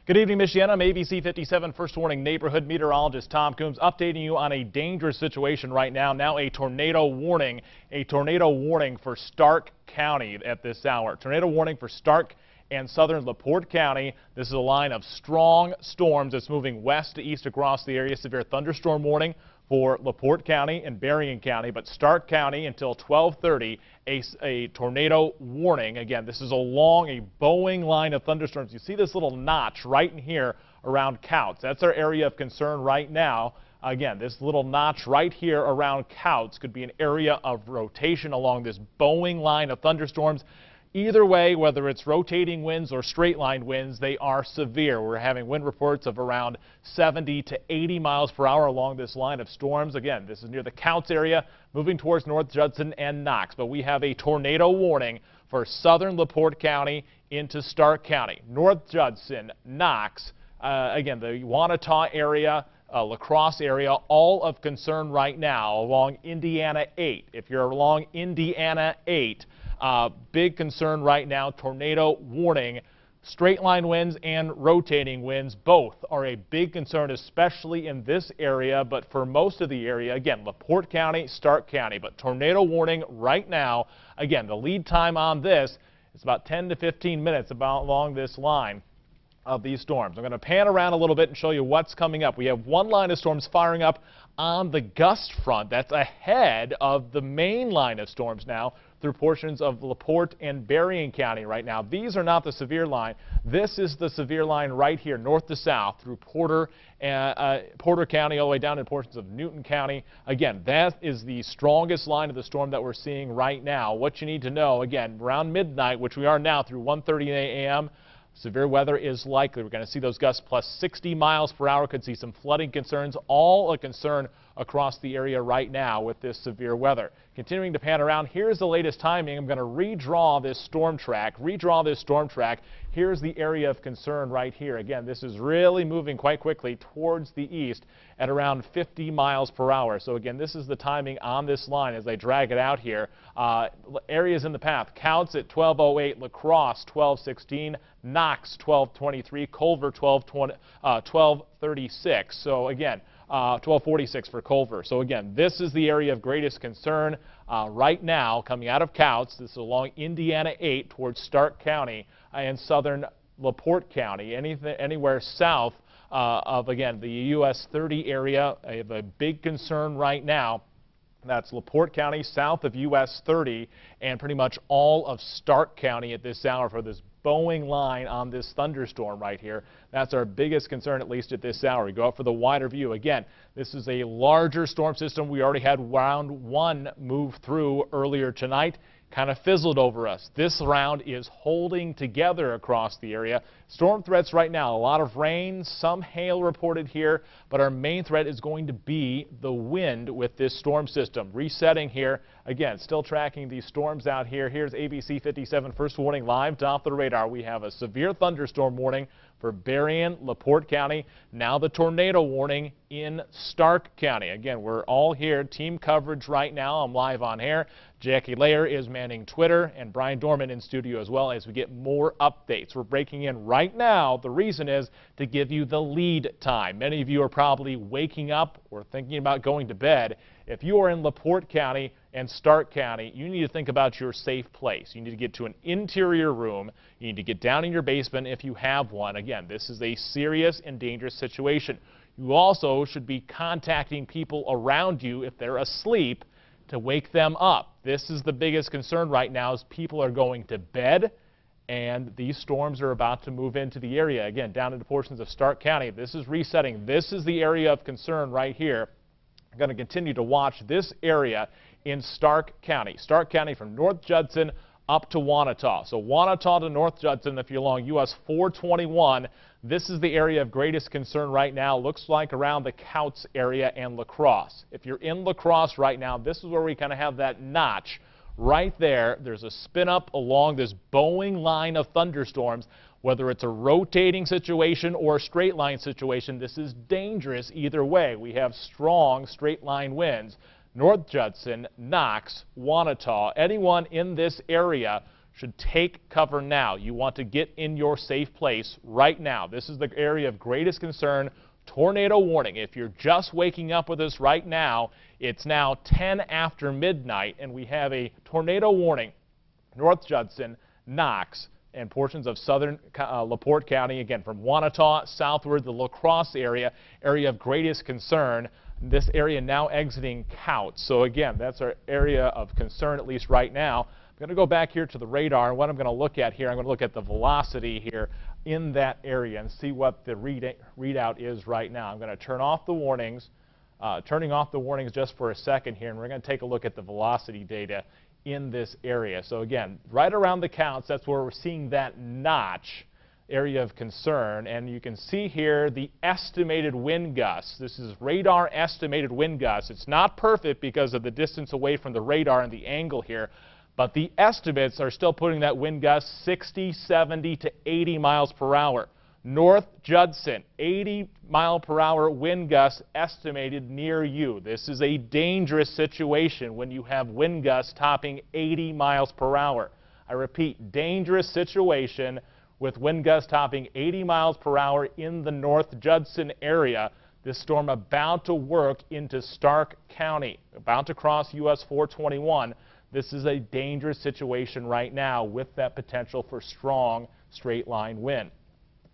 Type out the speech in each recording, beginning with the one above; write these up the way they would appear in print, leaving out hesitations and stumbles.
Good evening, Michiana. I'm ABC 57 First Warning Neighborhood Meteorologist Tom Coombs updating you on a dangerous situation right now. Now a tornado warning for Stark County at this hour. Tornado warning for Stark and southern LaPorte County. This is a line of strong storms that's moving west to east across the area. Severe thunderstorm warning for LaPorte County and Berrien County, but Stark County until 12:30, a tornado warning. Again, this is a bowing line of thunderstorms. You see this little notch right in here around Couts. That's our area of concern right now. Again, this little notch right here around Couts could be an area of rotation along this bowing line of thunderstorms. Either way, whether it's rotating winds or straight line winds, they are severe. We're having wind reports of around 70 to 80 miles per hour along this line of storms. Again, this is near the Couts area, moving towards North Judson and Knox. But we have a tornado warning for southern LaPorte County into Stark County. North Judson, Knox, again, the Wanata area, La Crosse area, all of concern right now along Indiana 8. If you're along Indiana 8, big concern right now, tornado warning. Straight line winds and rotating winds both are a big concern, especially in this area, but for most of the area, again, LaPorte County, Stark County, but tornado warning right now. Again, the lead time on this is about 10 to 15 minutes along this line of these storms. I'm going to pan around a little bit and show you what's coming up. We have one line of storms firing up on the gust front. That's ahead of the main line of storms now through portions of LaPorte and Berrien County right now. These are not the severe line. This is the severe line right here, north to south, through Porter County all the way down to portions of Newton County. Again, that is the strongest line of the storm that we're seeing right now. What you need to know, again, around midnight, which we are now through 1:30 a.m., severe weather is likely. We're going to see those gusts plus 60 miles per hour. Could see some flooding concerns, all a concern across the area right now with this severe weather. Continuing to pan around, here's the latest timing. I'm going to redraw this storm track. Here's the area of concern right here. Again, this is really moving quite quickly towards the east at around 50 miles per hour. So again, this is the timing on this line as I drag it out here. Areas in the path: Couts at 12:08, La Crosse 12:16, Knox 12:23, Culver 12:36. So again, 12:46 for Culver. So again, this is the area of greatest concern right now coming out of Couts. This is along Indiana 8 towards Stark County and southern LaPorte County. Anywhere south of, again, the US 30 area, I have a big concern right now. That's LaPorte County, south of US 30, and pretty much all of Stark County at this hour for this bowing line on this thunderstorm right here. That's our biggest concern, at least at this hour. We go out for the wider view. Again, this is a larger storm system. We already had round one move through earlier tonight. Kind of fizzled over us. This round is holding together across the area. Storm threats right now: a lot of rain, some hail reported here, but our main threat is going to be the wind with this storm system. Resetting here. Again, still tracking these storms out here. Here's ABC 57 First Warning live to off the radar. We have a severe thunderstorm warning for Berrien, LaPorte County. Now the tornado warning in Stark County. Again, we're all here. Team coverage right now. I'm live on air. Jackie Layer is manning Twitter, and Brian Dorman in studio as well as we get more updates. We're breaking in right now. The reason is to give you the lead time. Many of you are probably waking up or thinking about going to bed. If you are in LaPorte County and Stark County, you need to think about your safe place. You need to get to an interior room. You need to get down in your basement if you have one. Again, this is a serious and dangerous situation. You also should be contacting people around you if they're asleep to wake them up. This is the biggest concern right now, is people are going to bed and these storms are about to move into the area. Again, down into portions of Stark County. This is resetting. This is the area of concern right here. I'm going to continue to watch this area in Stark County. Stark County from North Judson up to Wanata. So Wanata to North Judson, if you're along US 421, this is the area of greatest concern right now. Looks like around the Couts area and La Crosse. If you're in La Crosse right now, this is where we kind of have that notch right there. There's a spin up along this bowing line of thunderstorms. Whether it's a rotating situation or a straight line situation, this is dangerous either way. We have strong straight line winds. North Judson, Knox, Wanata, anyone in this area should take cover now. You want to get in your safe place right now. This is the area of greatest concern. Tornado warning. If you're just waking up with us right now, it's now 10 after midnight, and we have a tornado warning. North Judson, Knox, and portions of southern LaPorte County, again, from Wanata southward, the La Crosse area of greatest concern. This area now exiting Couts. So again, that's our area of concern, at least right now. I'm going to go back here to the radar, and what I'm going to look at here, I'm going to look at the velocity here in that area and see what the readout is right now. I'm going to turn off the warnings, turning off the warnings just for a second here, and we're going to take a look at the velocity data in this area. So again, right around the Counts, that's where we're seeing that notch area of concern, and you can see here the estimated wind gusts. This is radar estimated wind gusts. It's not perfect because of the distance away from the radar and the angle here, but the estimates are still putting that wind gust 60, 70 to 80 miles per hour. North Judson, 80 mile per hour wind gusts estimated near you. This is a dangerous situation when you have wind gusts topping 80 miles per hour. I repeat, dangerous situation with wind gusts topping 80 miles per hour in the North Judson area. This storm about to work into Stark County, about to cross US 421. This is a dangerous situation right now with that potential for strong straight line wind.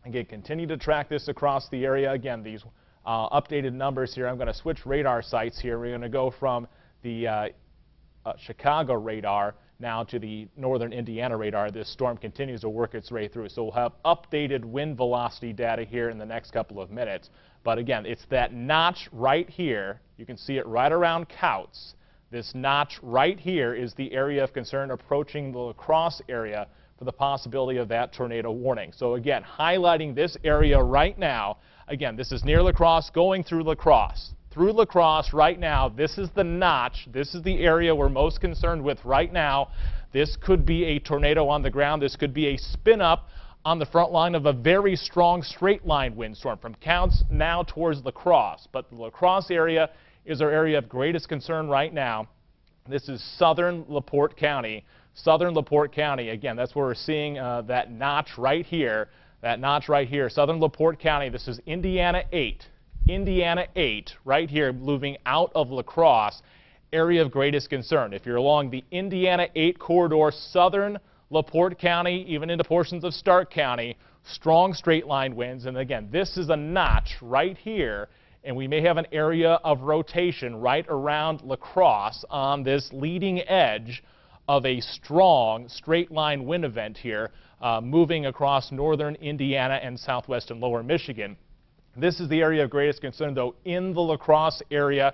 Again, continue to track this across the area. Again, these updated numbers here, I'm going to switch radar sites here. We're going to go from the Chicago radar now to the northern Indiana radar. This storm continues to work its way through. So we'll have updated wind velocity data here in the next couple of minutes. But again, it's that notch right here. You can see it right around Couts. This notch right here is the area of concern approaching the La Crosse area for the possibility of that tornado warning. So again, highlighting this area right now. Again, this is near La Crosse, going through La Crosse. Through La Crosse right now, this is the notch. This is the area we're most concerned with right now. This could be a tornado on the ground. This could be a spin up on the front line of a very strong straight line windstorm from Counts now towards La Crosse. But the La Crosse area is our area of greatest concern right now. This is southern LaPorte County. Southern LaPorte County, again, that's where we're seeing that notch right here. That notch right here, southern LaPorte County. This is Indiana 8. Indiana 8 right here, moving out of La Crosse, area of greatest concern. If you're along the Indiana 8 corridor, southern LaPorte County, even into portions of Stark County, strong straight line winds. And again, this is a notch right here, and we may have an area of rotation right around La Crosse on this leading edge of a strong straight line wind event here, moving across northern Indiana and southwest and lower Michigan. This is the area of greatest concern, though, in the La Crosse area.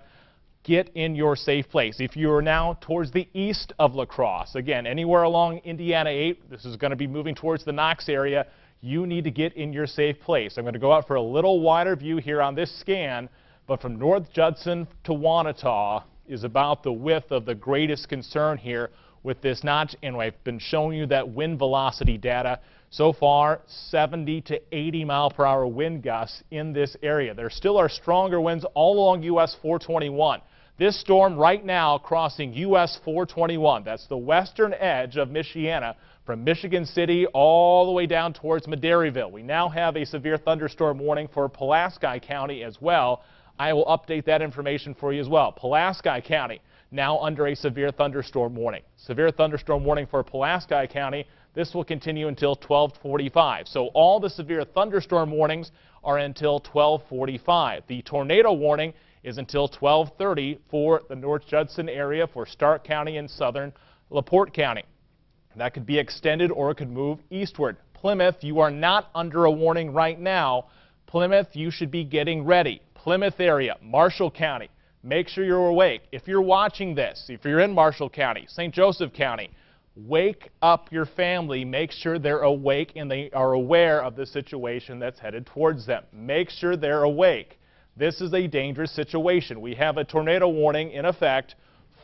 Get in your safe place. If you are now towards the east of La Crosse, again, anywhere along Indiana 8, this is going to be moving towards the Knox area, you need to get in your safe place. I'm going to go out for a little wider view here on this scan, but from North Judson to Wanata is about the width of the greatest concern here with this notch, and I've been showing you that wind velocity data. So far, 70 to 80 mile per hour wind gusts in this area. There still are stronger winds all along US 421. This storm right now crossing US 421. That's the western edge of Michiana from Michigan City all the way down towards Madairyville. We now have a severe thunderstorm warning for Pulaski County as well. I will update that information for you as well. Pulaski County now under a severe thunderstorm warning. Severe thunderstorm warning for Pulaski County. This will continue until 12:45. So all the severe thunderstorm warnings are until 12:45. The tornado warning is until 12:30 for the North Judson area, for Stark County and southern LaPorte County. That could be extended or it could move eastward. Plymouth, you are not under a warning right now. Plymouth, you should be getting ready. Plymouth area, Marshall County, make sure you're awake. If you're watching this, if you're in Marshall County, St. Joseph County, wake up your family. Make sure they're awake and they are aware of the situation that's headed towards them. Make sure they're awake. This is a dangerous situation. We have a tornado warning in effect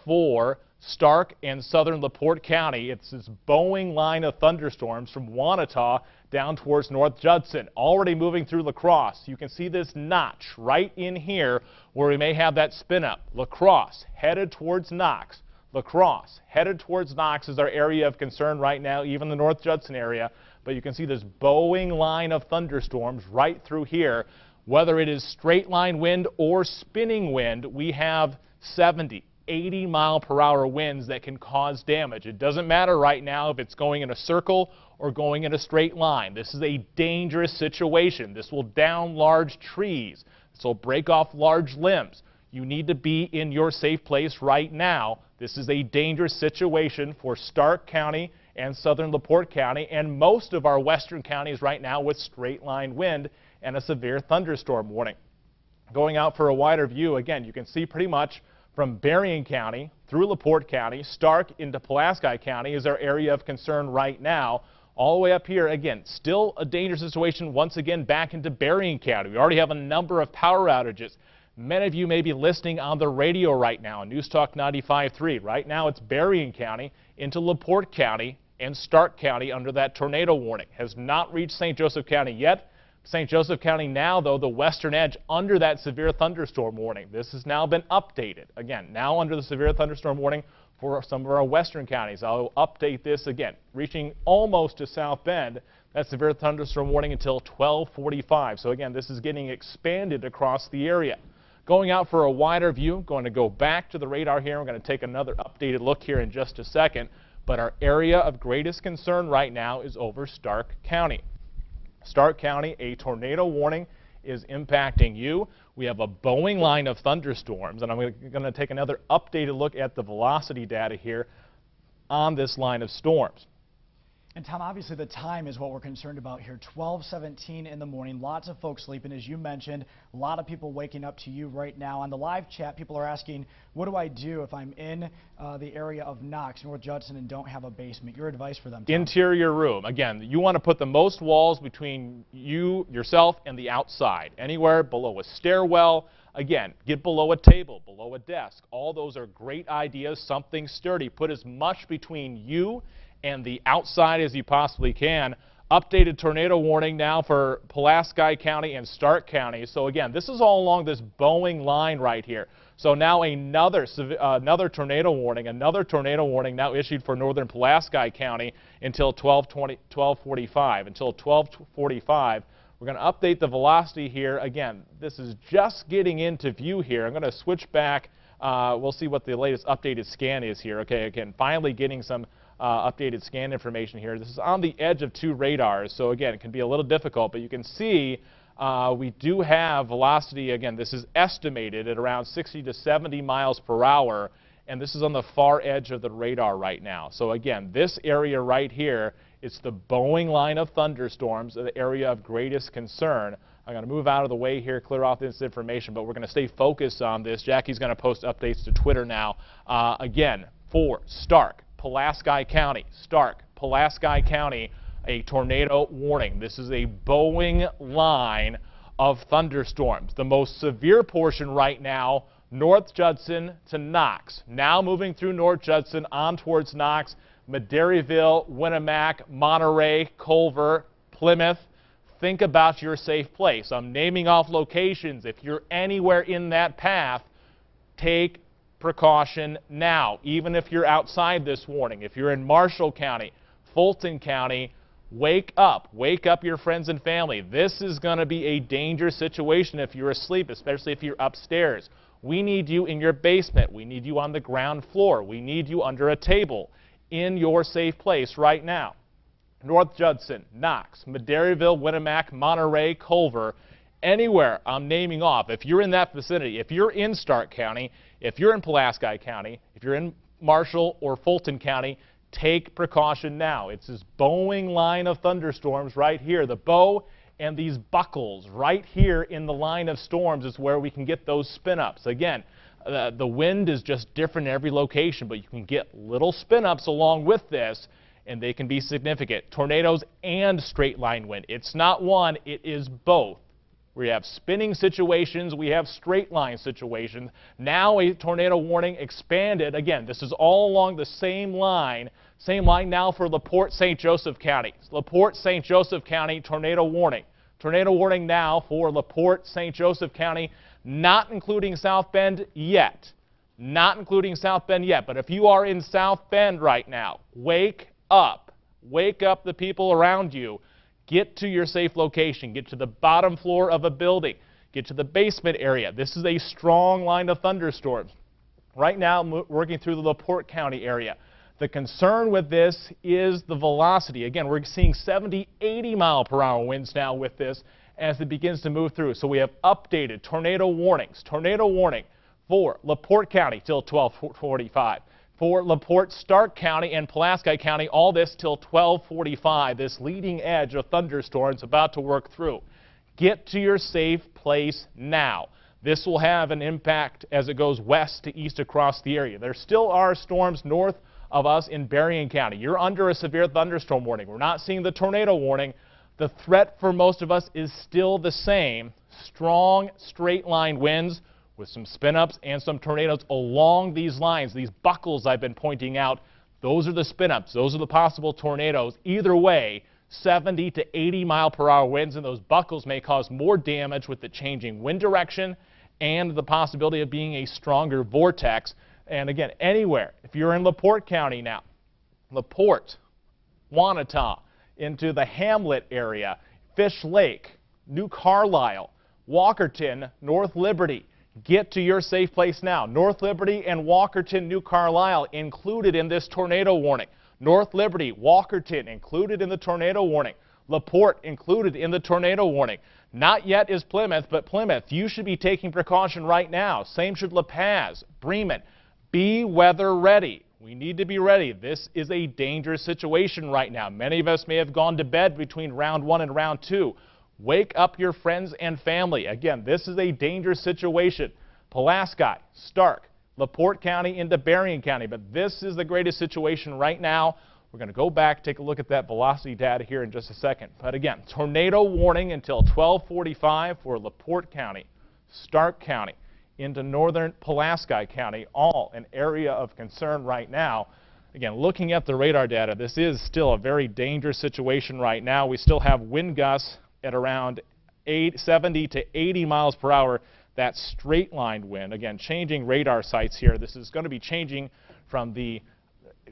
for Stark and southern LaPorte County. It's this Boeing line of thunderstorms from Wanata down towards North Judson, already moving through La Crosse. You can see this notch right in here where we may have that spin up. La Crosse headed towards Knox. La Crosse, headed towards Knox is our area of concern right now, even the North Judson area. But you can see this bowing line of thunderstorms right through here. Whether it is straight line wind or spinning wind, we have 70, 80-mile-per-hour winds that can cause damage. It doesn't matter right now if it's going in a circle or going in a straight line. This is a dangerous situation. This will down large trees. This will break off large limbs. You need to be in your safe place right now. This is a dangerous situation for Stark County and southern LaPorte County and most of our western counties right now with straight line wind and a severe thunderstorm warning. Going out for a wider view, again, you can see pretty much from Berrien County through LaPorte County, Stark into Pulaski County is our area of concern right now. All the way up here, again, still a dangerous situation once again back into Berrien County. We already have a number of power outages. Many of you may be listening on the radio right now on News Talk 95.3. Right now it's Berrien County into LaPorte County and Stark County under that tornado warning. Has not reached St. Joseph County yet. St. Joseph County now, though, the western edge under that severe thunderstorm warning. This has now been updated. Again, now under the severe thunderstorm warning for some of our western counties. I'll update this again, reaching almost to South Bend. That severe thunderstorm warning until 12:45. So again, this is getting expanded across the area. Going out for a wider view, going to go back to the radar here. We're going to take another updated look here in just a second. But our area of greatest concern right now is over Stark County. Stark County, a tornado warning is impacting you. We have a bowing line of thunderstorms, and I'm going to take another updated look at the velocity data here on this line of storms. And Tom, obviously the time is what we're concerned about here. 12:17 in the morning. Lots of folks sleeping, as you mentioned. A lot of people waking up to you right now. On the live chat, people are asking, what do I do if I'm in the area of Knox, North Judson, and don't have a basement? Your advice for them, Tom? Interior room. Again, you want to put the most walls between yourself, and the outside. Anywhere below a stairwell. Again, get below a table, below a desk. All those are great ideas. Something sturdy. Put as much between you and the outside as you possibly can. Updated tornado warning now for Pulaski County and Stark County. So again, this is all along this bowing line right here. So now another tornado warning now issued for northern Pulaski County until 12:45. Until 12:45. We're going to update the velocity here. Again, this is just getting into view here. I'm going to switch back. We'll see what the latest updated scan is here. Okay, again, finally getting some updated scan information here. This is on the edge of two radars, so again, it can be a little difficult, but you can see we do have velocity. Again, this is estimated at around 60 to 70 miles per hour, and this is on the far edge of the radar right now. So again, this area right here, it's the bowing line of thunderstorms, the area of greatest concern. I'm going to move out of the way here, clear off this information, but we're going to stay focused on this. Jackie's going to post updates to Twitter now. Again, for Stark, Pulaski County, Stark, Pulaski County, a tornado warning. This is a bowing line of thunderstorms. The most severe portion right now, North Judson to Knox. Now moving through North Judson on towards Knox, Madairyville, Winnemac, Monterey, Culver, Plymouth. Think about your safe place. I'm naming off locations. If you're anywhere in that path, take precaution now. Even if you're outside this warning, if you're in Marshall County, Fulton County, wake up. Wake up your friends and family. This is going to be a dangerous situation if you're asleep, especially if you're upstairs. We need you in your basement. We need you on the ground floor. We need you under a table in your safe place right now. North Judson, Knox, Madairyville, Winnemac, Monterey, Culver, anywhere I'm naming off. If you're in that vicinity, if you're in Stark County, if you're in Pulaski County, if you're in Marshall or Fulton County, take precaution now. It's this bowing line of thunderstorms right here. The bow and these buckles right here in the line of storms is where we can get those spin-ups. Again, the wind is just different in every location, but you can get little spin-ups along with this, and they can be significant. Tornadoes and straight line wind. It's not one, it is both. We have spinning situations, we have straight line situations. Now a tornado warning expanded. Again, this is all along the same line now for LaPorte, St. Joseph County. LaPorte, St. Joseph County, tornado warning. Tornado warning now for LaPorte, St. Joseph County, not including South Bend yet. not including South Bend yet, but if you are in South Bend right now, wake up. Wake up the people around you. Get to your safe location. Get to the bottom floor of a building. Get to the basement area. This is a strong line of thunderstorms. Right now, working through the LaPorte County area. The concern with this is the velocity. Again, we're seeing 70, 80 mile per hour winds now with this as it begins to move through. So we have updated tornado warnings. Tornado warning for LaPorte County till 12:45. For LaPorte, Stark County, and Pulaski County, all this till 12:45. This leading edge of thunderstorms about to work through. Get to your safe place now. This will have an impact as it goes west to east across the area. There still are storms north of us in Berrien County. You're under a severe thunderstorm warning. We're not seeing the tornado warning. The threat for most of us is still the same. Strong straight line winds with some spin-ups and some tornadoes along these lines. These buckles I've been pointing out, those are the spin-ups. Those are the possible tornadoes. Either way, 70 to 80 mile per hour winds, and those buckles may cause more damage with the changing wind direction and the possibility of being a stronger vortex. And again, anywhere, if you're in LaPorte County now, LaPorte, Wanata, into the Hamlet area, Fish Lake, New Carlisle, Walkerton, North Liberty, get to your safe place now. North Liberty and Walkerton, New Carlisle included in this tornado warning. North Liberty, Walkerton included in the tornado warning. LaPorte included in the tornado warning. Not yet is Plymouth, but Plymouth, you should be taking precaution right now. Same should La Paz, Bremen. Be weather ready. We need to be ready. This is a dangerous situation right now. Many of us may have gone to bed between round 1 and round 2. Wake up your friends and family. Again, this is a dangerous situation. Pulaski, Stark, LaPorte County into Berrien County, but this is the greatest situation right now. We're going to go back, take a look at that velocity data here in just a second. But again, tornado warning until 12:45 for LaPorte County, Stark County, into northern Pulaski County, all an area of concern right now. Again, looking at the radar data, this is still a very dangerous situation right now. We still have wind gusts at around 70 to 80 miles per hour. That straight line wind, again, changing radar sites here. This is going to be changing from the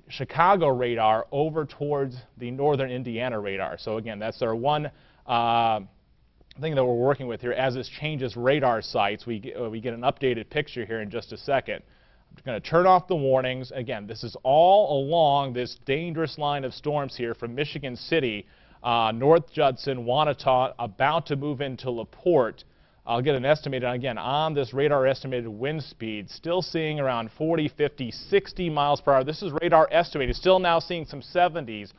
Chicago radar over towards the northern Indiana radar. So again, that's our one thing that we're working with here. As this changes radar sites, we get an updated picture here in just a second. I'm going to turn off the warnings. Again, this is all along this dangerous line of storms here from Michigan City, North Judson, Wanata, about to move into LaPorte. I'll get an estimated, again, on this radar estimated wind speed, still seeing around 40, 50, 60 miles per hour. This is radar estimated, still now seeing some 70s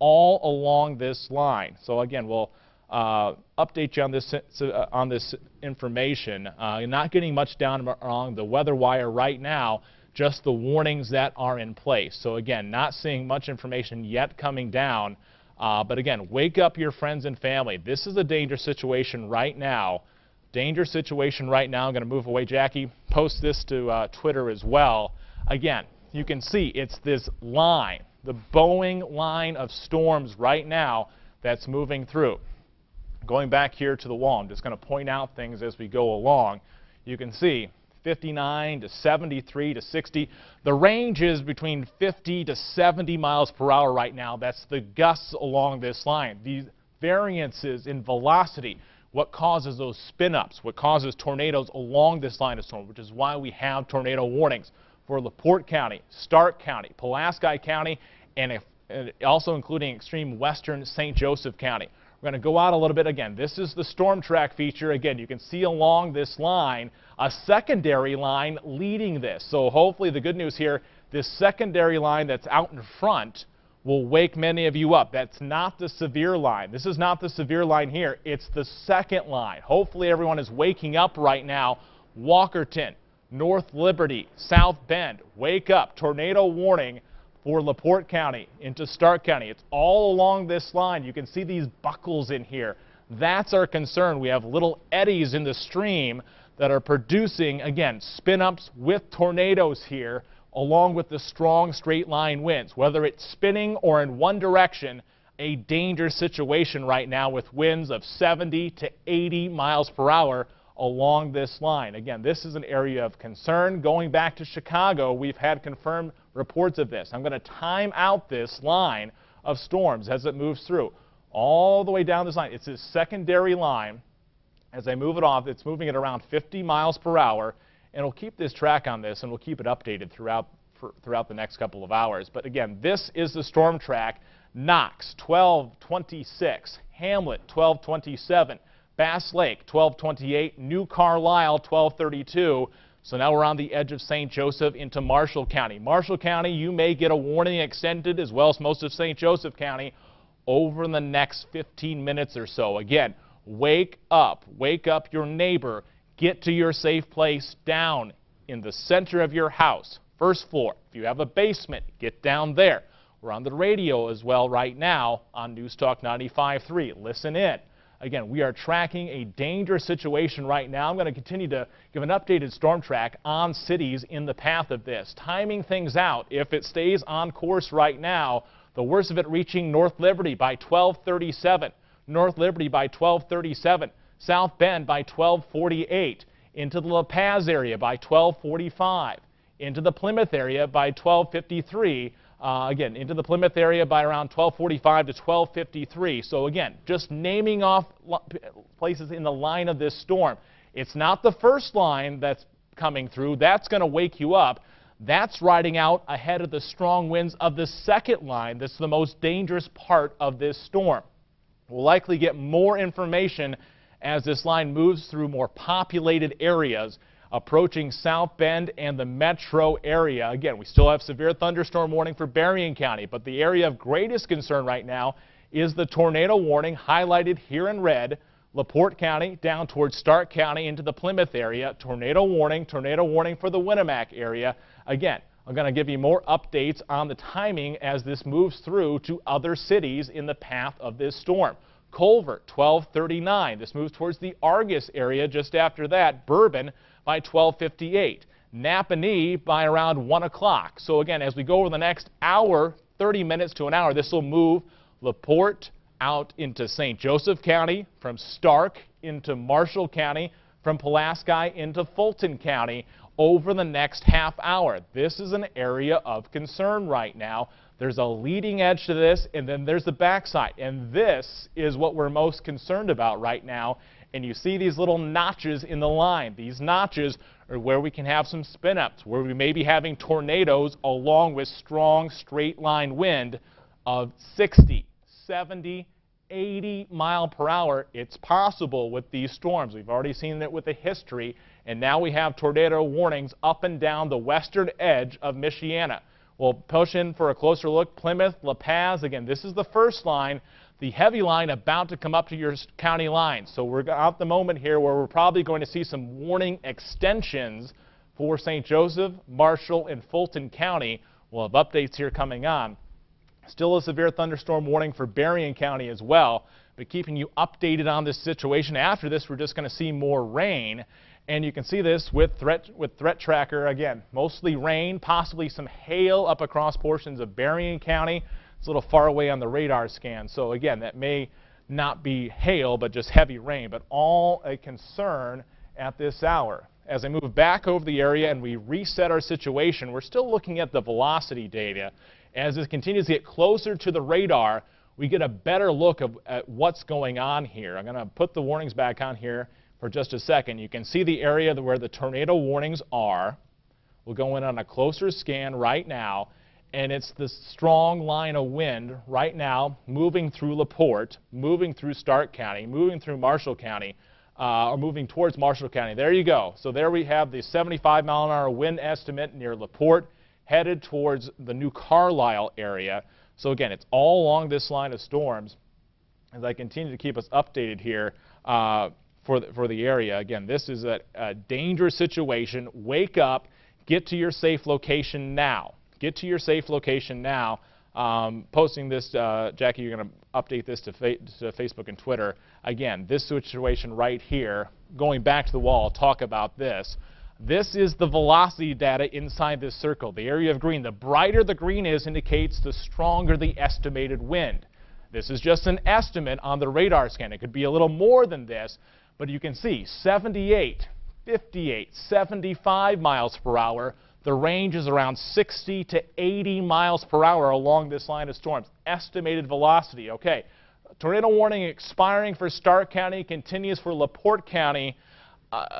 all along this line. So again, we'll update you on this information. Not getting much down along the weather wire right now, just the warnings that are in place. So again, not seeing much information yet coming down. But again, wake up your friends and family. This is a dangerous situation right now. Dangerous situation right now. I'm going to move away. Jackie, post this to Twitter as well. Again, you can see it's this line, the Boeing line of storms right now that's moving through. Going back here to the wall, I'm just going to point out things as we go along. You can see 59 to 73 to 60. The range is between 50 to 70 miles per hour right now. That's the gusts along this line. These variances in velocity, what causes those spin-ups, what causes tornadoes along this line of storm, which is why we have tornado warnings for LaPorte County, Stark County, Pulaski County, and also including extreme western St. Joseph County. We're going to go out a little bit again. This is the storm track feature. Again, you can see along this line a secondary line leading this. So hopefully the good news here, this secondary line that's out in front will wake many of you up. That's not the severe line. This is not the severe line here. It's the second line. Hopefully everyone is waking up right now. Walkerton, North Liberty, South Bend, wake up. Tornado warning for LaPorte County into Stark County. It's all along this line. You can see these buckles in here. That's our concern. We have little eddies in the stream that are producing, again, spin-ups with tornadoes here, along with the strong straight line winds. Whether it's spinning or in one direction, a dangerous situation right now with winds of 70 to 80 miles per hour along this line. Again, this is an area of concern. Going back to Chicago, we've had confirmed reports of this. I'm going to time out this line of storms as it moves through. All the way down this line. It's a secondary line. As I move it off, it's moving at around 50 miles per hour, and we'll keep this track on this, and we'll keep it updated throughout the next couple of hours. But again, this is the storm track. Knox, 1226. Hamlet, 1227. Bass Lake, 1228. New Carlisle, 1232. So now we're on the edge of St. Joseph into Marshall County. Marshall County, you may get a warning extended, as well as most of St. Joseph County, over the next 15 minutes or so. Again, wake up your neighbor, get to your safe place down in the center of your house, first floor. If you have a basement, get down there. We're on the radio as well right now on News Talk 95.3. Listen in. Again, we are tracking a dangerous situation right now. I'm going to continue to give an updated storm track on cities in the path of this, timing things out. If it stays on course right now, the worst of it reaching North Liberty by 12:37. North Liberty by 12:37. South Bend by 12:48. Into the La Paz area by 12:45. Into the Plymouth area by 12:53. Again, into the Plymouth area by around 12:45 to 12:53. So again, just naming off places in the line of this storm. It's not the first line that's coming through. That's going to wake you up. That's riding out ahead of the strong winds of the second line. That's the most dangerous part of this storm. We'll likely get more information as this line moves through more populated areas, approaching South Bend and the metro area. Again, we still have severe thunderstorm warning for Berrien County, but the area of greatest concern right now is the tornado warning highlighted here in red. LaPorte County down towards Stark County into the Plymouth area. Tornado warning for the Winnemac area. Again, I'm going to give you more updates on the timing as this moves through to other cities in the path of this storm. Culver, 12:39. This moves towards the Argus area just after that. Bourbon by 12:58. Napanee by around 1 o'clock. So again, as we go over the next hour, 30 minutes to an hour, this will move LaPorte out into St. Joseph County, from Stark into Marshall County, from Pulaski into Fulton County over the next half hour. This is an area of concern right now. There's a leading edge to this, and then there's the backside. And this is what we're most concerned about right now. And you see these little notches in the line. These notches are where we can have some spin-ups, where we may be having tornadoes along with strong straight-line wind of 60, 70, 80 mile per hour. It's possible with these storms. We've already seen it with the history, and now we have tornado warnings up and down the western edge of Michiana. We'll push in for a closer look. Plymouth, La Paz, again, this is the first line. The heavy line about to come up to your county line. So we're at the moment here where we're probably going to see some warning extensions for St. Joseph, Marshall, and Fulton County. We'll have updates here coming on. Still a severe thunderstorm warning for Berrien County as well, but keeping you updated on this situation. After this, we're just going to see more rain, and you can see this with Threat Tracker. Again, mostly rain, possibly some hail up across portions of Berrien County. It's a little far away on the radar scan, so again, that may not be hail, but just heavy rain, but all a concern at this hour. As I move back over the area and we reset our situation, we're still looking at the velocity data. As this continues to get closer to the radar, we get a better look at what's going on here. I'm going to put the warnings back on here for just a second. You can see the area where the tornado warnings are. We'll go in on a closer scan right now, and it's the strong line of wind right now moving through LaPorte, moving through Stark County, moving through Marshall County, or moving towards Marshall County. There you go. So there we have the 75 mile an hour wind estimate near LaPorte, headed towards the New Carlisle area. So again, it's all along this line of storms. As I continue to keep us updated here for the area, again, this is a dangerous situation. Wake up, get to your safe location now. Get to your safe location now. Posting this, Jackie, you're going to update this to Facebook and Twitter. Again, this situation right here, going back to the wall, talk about this. This is the velocity data inside this circle, the area of green. The brighter the green is indicates the stronger the estimated wind. This is just an estimate on the radar scan. It could be a little more than this, but you can see 78, 58, 75 miles per hour. The range is around 60 to 80 miles per hour along this line of storms. Estimated velocity, okay. Tornado warning expiring for Stark County, continues for LaPorte County.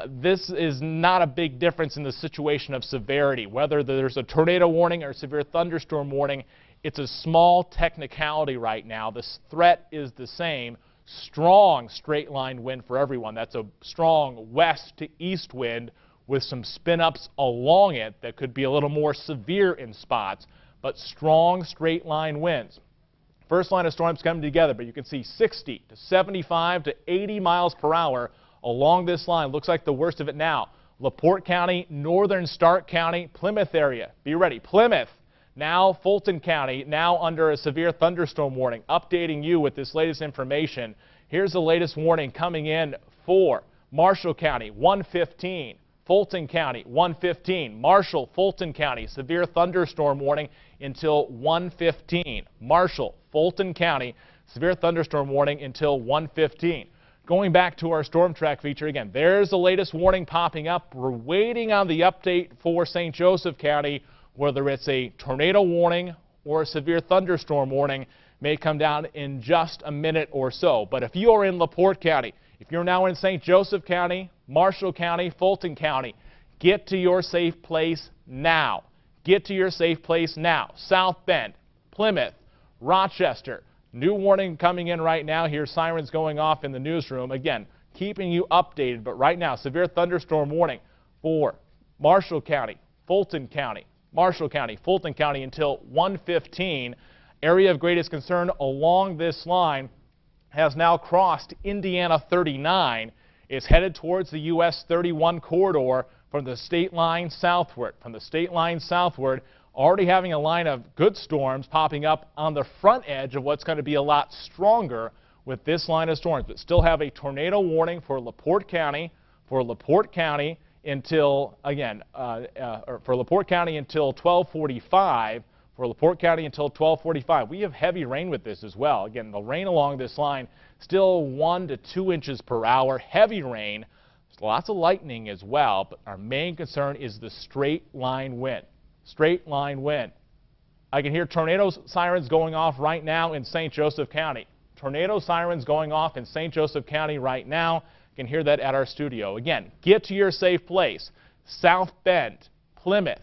This is not a big difference in the situation of severity. Whether there's a tornado warning or severe thunderstorm warning, it's a small technicality right now. The threat is the same. Strong straight line wind for everyone. That's a strong west to east wind with some spin-ups along it that could be a little more severe in spots, but strong straight line winds. First line of storms coming together, but you can see 60 to 75 to 80 miles per hour along this line. Looks like the worst of it now. LaPorte County, northern Stark County, Plymouth area. Be ready. Plymouth, now Fulton County, now under a severe thunderstorm warning. Updating you with this latest information. Here's the latest warning coming in for Marshall County, 115. Fulton County, 115. Marshall, Fulton County, severe thunderstorm warning until 115. Marshall, Fulton County, severe thunderstorm warning until 115. Going back to our storm track feature again, there's the latest warning popping up. We're waiting on the update for St. Joseph County, whether it's a tornado warning or a severe thunderstorm warning may come down in just a minute or so. But if you are in LaPorte County, if you're now in St. Joseph County, Marshall County, Fulton County, get to your safe place now. Get to your safe place now. South Bend, Plymouth, Rochester. New warning coming in right now here. Sirens going off in the newsroom. Again, keeping you updated. But right now, severe thunderstorm warning for Marshall County, Fulton County, Marshall County, Fulton County until 1:15. Area of greatest concern along this line has now crossed Indiana 39. Is headed towards the US 31 corridor from the state line southward. From the state line southward, already having a line of good storms popping up on the front edge of what's going to be a lot stronger with this line of storms. But still have a tornado warning for LaPorte County, until, again, for LaPorte County until 12:45. For LaPorte County until 12:45. We have heavy rain with this as well. Again, the rain along this line still 1 to 2 inches per hour. Heavy rain. There's lots of lightning as well, but our main concern is the straight line wind. Straight line wind. I can hear tornado sirens going off right now in St. Joseph County. Tornado sirens going off in St. Joseph County right now. You can hear that at our studio. Again, get to your safe place. South Bend, Plymouth,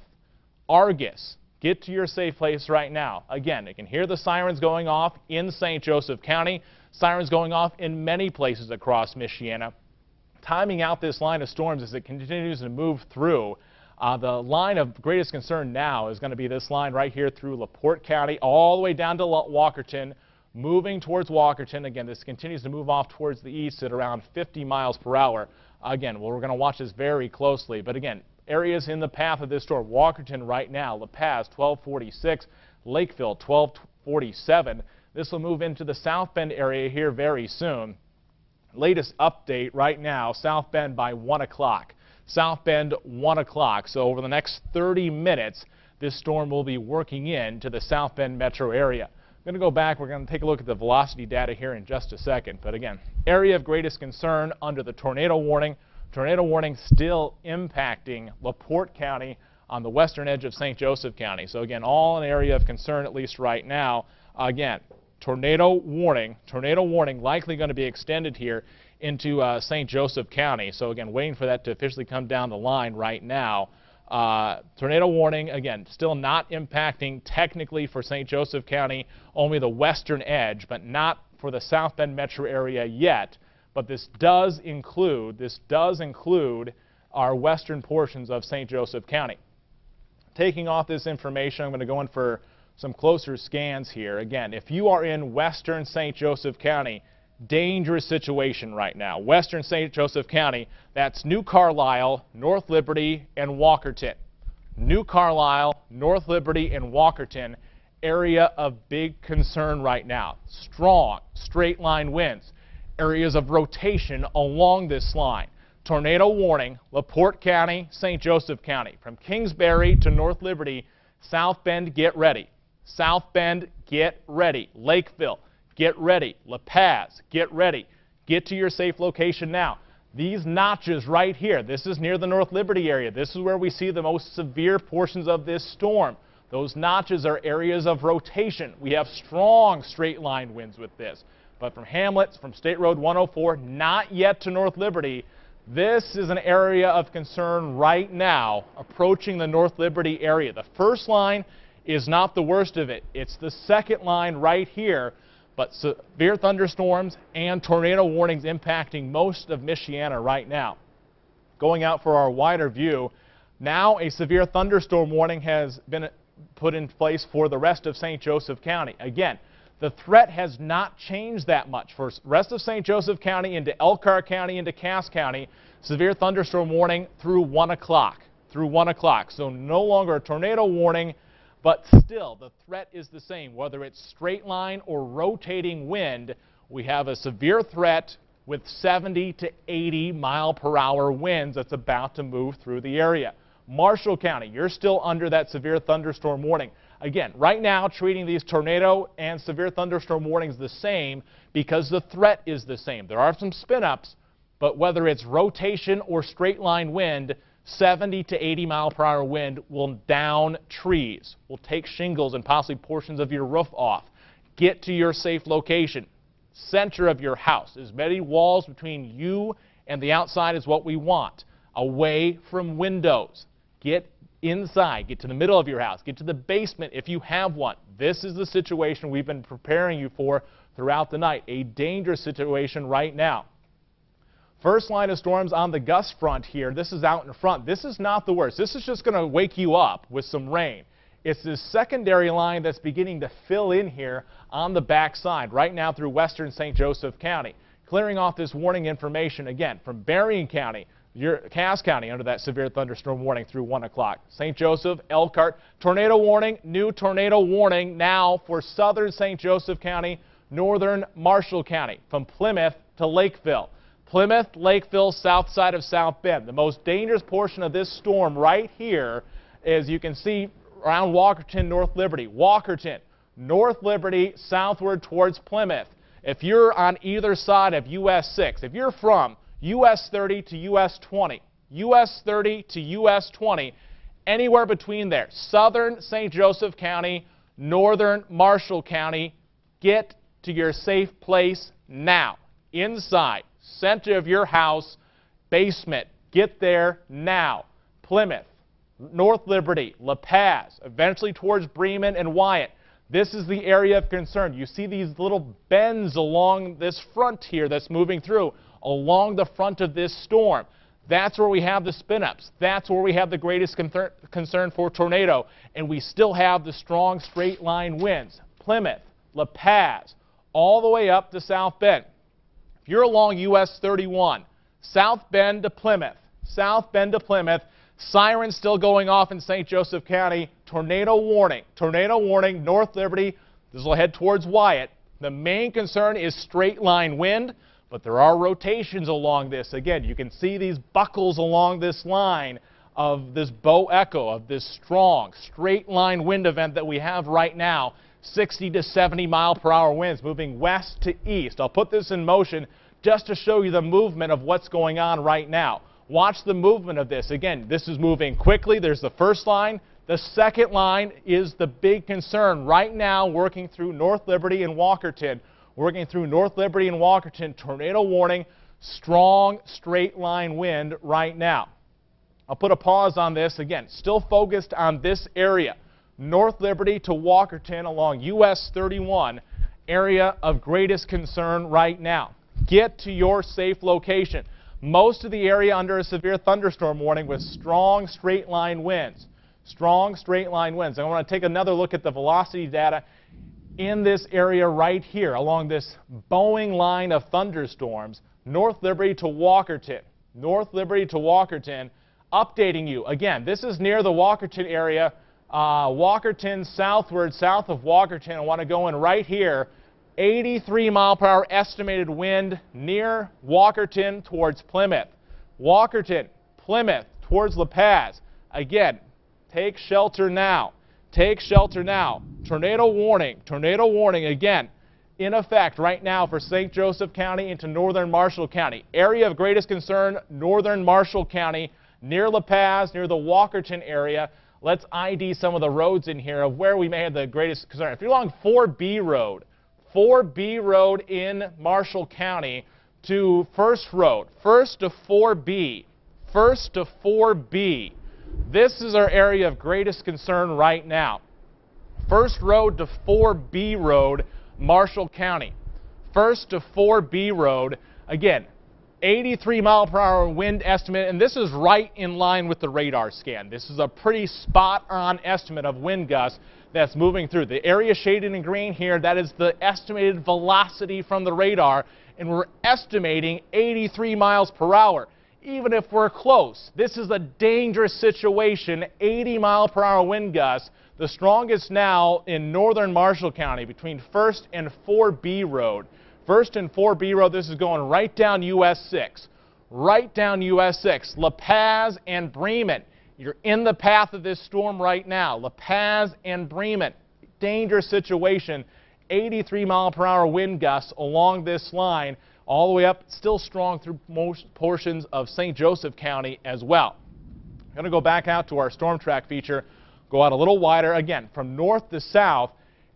Argus. Get to your safe place right now. Again, you can hear the sirens going off in St. Joseph County. Sirens going off in many places across Michiana. Timing out this line of storms as it continues to move through. The line of greatest concern now is going to be this line right here through LaPorte County all the way down to Walkerton, moving towards Walkerton. Again, this continues to move off towards the east at around 50 miles per hour. Again, we're going to watch this very closely. But again, areas in the path of this storm. Walkerton right now, La Paz 1246, Lakeville 1247. This will move into the South Bend area here very soon. Latest update right now, South Bend by 1 o'clock. South Bend 1 o'clock. So over the next 30 minutes, this storm will be working into the South Bend metro area. I'm going to go back. We're going to take a look at the velocity data here in just a second. But again, area of greatest concern under the tornado warning. Tornado warning still impacting LaPorte County on the western edge of St. Joseph County. So again, all an area of concern at least right now. Again, tornado warning likely going to be extended here into St. Joseph County. So again, waiting for that to officially come down the line right now. Tornado warning, again, still not impacting technically for St. Joseph County, only the western edge, but not for the South Bend metro area yet. But this does include our western portions of St. Joseph County. Taking off this information, I'm going to go in for some closer scans here. Again, if you are in western St. Joseph County, dangerous situation right now. Western St. Joseph County, that's New Carlisle, North Liberty, and Walkerton. New Carlisle, North Liberty, and Walkerton, area of big concern right now. Strong straight line winds. Areas of rotation along this line. Tornado warning, LaPorte County, St. Joseph County. From Kingsbury to North Liberty, South Bend, get ready. South Bend, get ready. Lakeville, get ready. La Paz, get ready. Get to your safe location now. These notches right here, this is near the North Liberty area. This is where we see the most severe portions of this storm. Those notches are areas of rotation. We have strong straight line winds with this. But from Hamlet, from State Road 104, not yet to North Liberty, this is an area of concern right now approaching the North Liberty area. The first line is not the worst of it. It's the second line right here. But severe thunderstorms and tornado warnings impacting most of Michiana right now. Going out for our wider view, now a severe thunderstorm warning has been put in place for the rest of St. Joseph County. Again, the threat has not changed that much. For the rest of St. Joseph County into Elkhart County into Cass County, severe thunderstorm warning through 1 o'clock. So no longer a tornado warning. But still, the threat is the same. Whether it's straight line or rotating wind, we have a severe threat with 70 to 80 mile per hour winds that's about to move through the area. Marshall County, you're still under that severe thunderstorm warning. Again, right now, treating these tornado and severe thunderstorm warnings the same because the threat is the same. There are some spin-ups, but whether it's rotation or straight line wind, 70 to 80 mile per hour wind will down trees, will take shingles and possibly portions of your roof off. Get to your safe location, center of your house. As many walls between you and the outside is what we want. Away from windows. Get inside, get to the middle of your house, get to the basement if you have one. This is the situation we've been preparing you for throughout the night. A dangerous situation right now. First line of storms on the gust front here. This is out in front. This is not the worst. This is just going to wake you up with some rain. It's this secondary line that's beginning to fill in here on the back side right now through western St. Joseph County. Clearing off this warning information again from Berrien County, Cass County under that severe thunderstorm warning through 1 o'clock. St. Joseph, Elkhart, tornado warning, new tornado warning now for southern St. Joseph County, northern Marshall County from Plymouth to Lakeville. Plymouth, Lakeville, south side of South Bend. The most dangerous portion of this storm right here is you can see around Walkerton, North Liberty. Walkerton, North Liberty, southward towards Plymouth. If you're on either side of US 6, if you're from US 30 to US 20, US 30 to US 20, anywhere between there, southern St. Joseph County, northern Marshall County, get to your safe place now. Inside. Center of your house, basement. Get there now. Plymouth, North Liberty, La Paz, eventually towards Bremen and Wyatt. This is the area of concern. You see these little bends along this front here that's moving through, along the front of this storm. That's where we have the spin-ups. That's where we have the greatest concern for tornado. And we still have the strong straight line winds. Plymouth, La Paz, all the way up to South Bend. If you're along US 31, South Bend to Plymouth, sirens still going off in St. Joseph County, tornado warning, North Liberty, this will head towards Wyatt. The main concern is straight line wind, but there are rotations along this. Again, you can see these buckles along this line of this bow echo, of this strong straight line wind event that we have right now. 60 to 70 mile per hour winds moving west to east. I'll put this in motion just to show you the movement of what's going on right now. Watch the movement of this. Again, this is moving quickly. There's the first line. The second line is the big concern right now, working through North Liberty and Walkerton. Tornado warning, strong straight line wind right now. I'll put a pause on this. Again, still focused on this area. North Liberty to Walkerton along US 31, area of greatest concern right now. Get to your safe location. Most of the area under a severe thunderstorm warning with strong straight line winds. I want to take another look at the velocity data in this area right here along this bowing line of thunderstorms. North Liberty to Walkerton, updating you. Again, this is near the Walkerton area. Walkerton southward, south of Walkerton. I want to go in right here. 83 mile per hour estimated wind near Walkerton towards Plymouth. Plymouth towards La Paz. Again, take shelter now. Tornado warning again. in effect right now for St. Joseph County into northern Marshall County. Area of greatest concern, northern Marshall County, near La Paz, near the Walkerton area. Let's ID some of the roads in here of where we may have the greatest concern. If you're along 4B Road in Marshall County to First Road, First to 4B, this is our area of greatest concern right now. First Road to 4B Road, Marshall County. First to 4B Road, again, 83-mile-per-hour wind estimate, and this is right in line with the radar scan. This is a pretty spot-on estimate of wind gusts that's moving through. The area shaded in green here, that is the estimated velocity from the radar, and we're estimating 83 miles per hour. Even if we're close, this is a dangerous situation. 80-mile-per-hour wind gusts, the strongest now in northern Marshall County between 1st and 4B Road. 1st and 4B Road, this is going right down US 6. Right down US 6. La Paz and Bremen. You're in the path of this storm right now. La Paz and Bremen. Dangerous situation. 83-mile-per-hour wind gusts along this line, all the way up, still strong through most portions of St. Joseph County as well. I'm going to go back out to our storm track feature, go out a little wider, again, from north to south.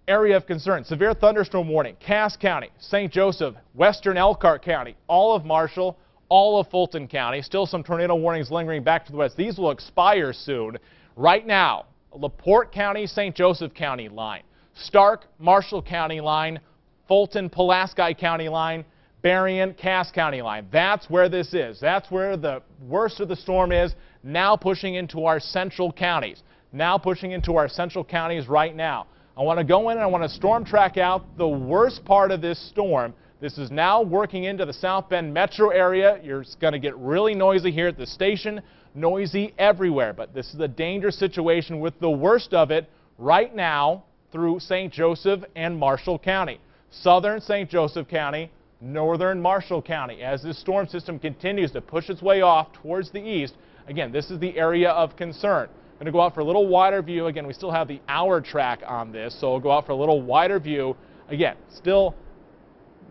Area of concern, severe thunderstorm warning, Cass County, St. Joseph, western Elkhart County, all of Marshall, all of Fulton County. Still some tornado warnings lingering back to the west. These will expire soon. Right now, LaPorte County, St. Joseph County line, Stark, Marshall County line, Fulton, Pulaski County line, Berrien, Cass County line. That's where this is. That's where the worst of the storm is, now pushing into our central counties. Now pushing into our central counties right now. I want to go in and I want to storm track out the worst part of this storm. This is now working into the South Bend metro area. You're going to get really noisy here at the station, noisy everywhere. But this is a dangerous situation with the worst of it right now through St. Joseph and Marshall County. Southern St. Joseph County, northern Marshall County. As this storm system continues to push its way off towards the east, again, this is the area of concern. I'm going to go out for a little wider view. Again, we still have the hour track on this, so we'll go out for a little wider view. Again, still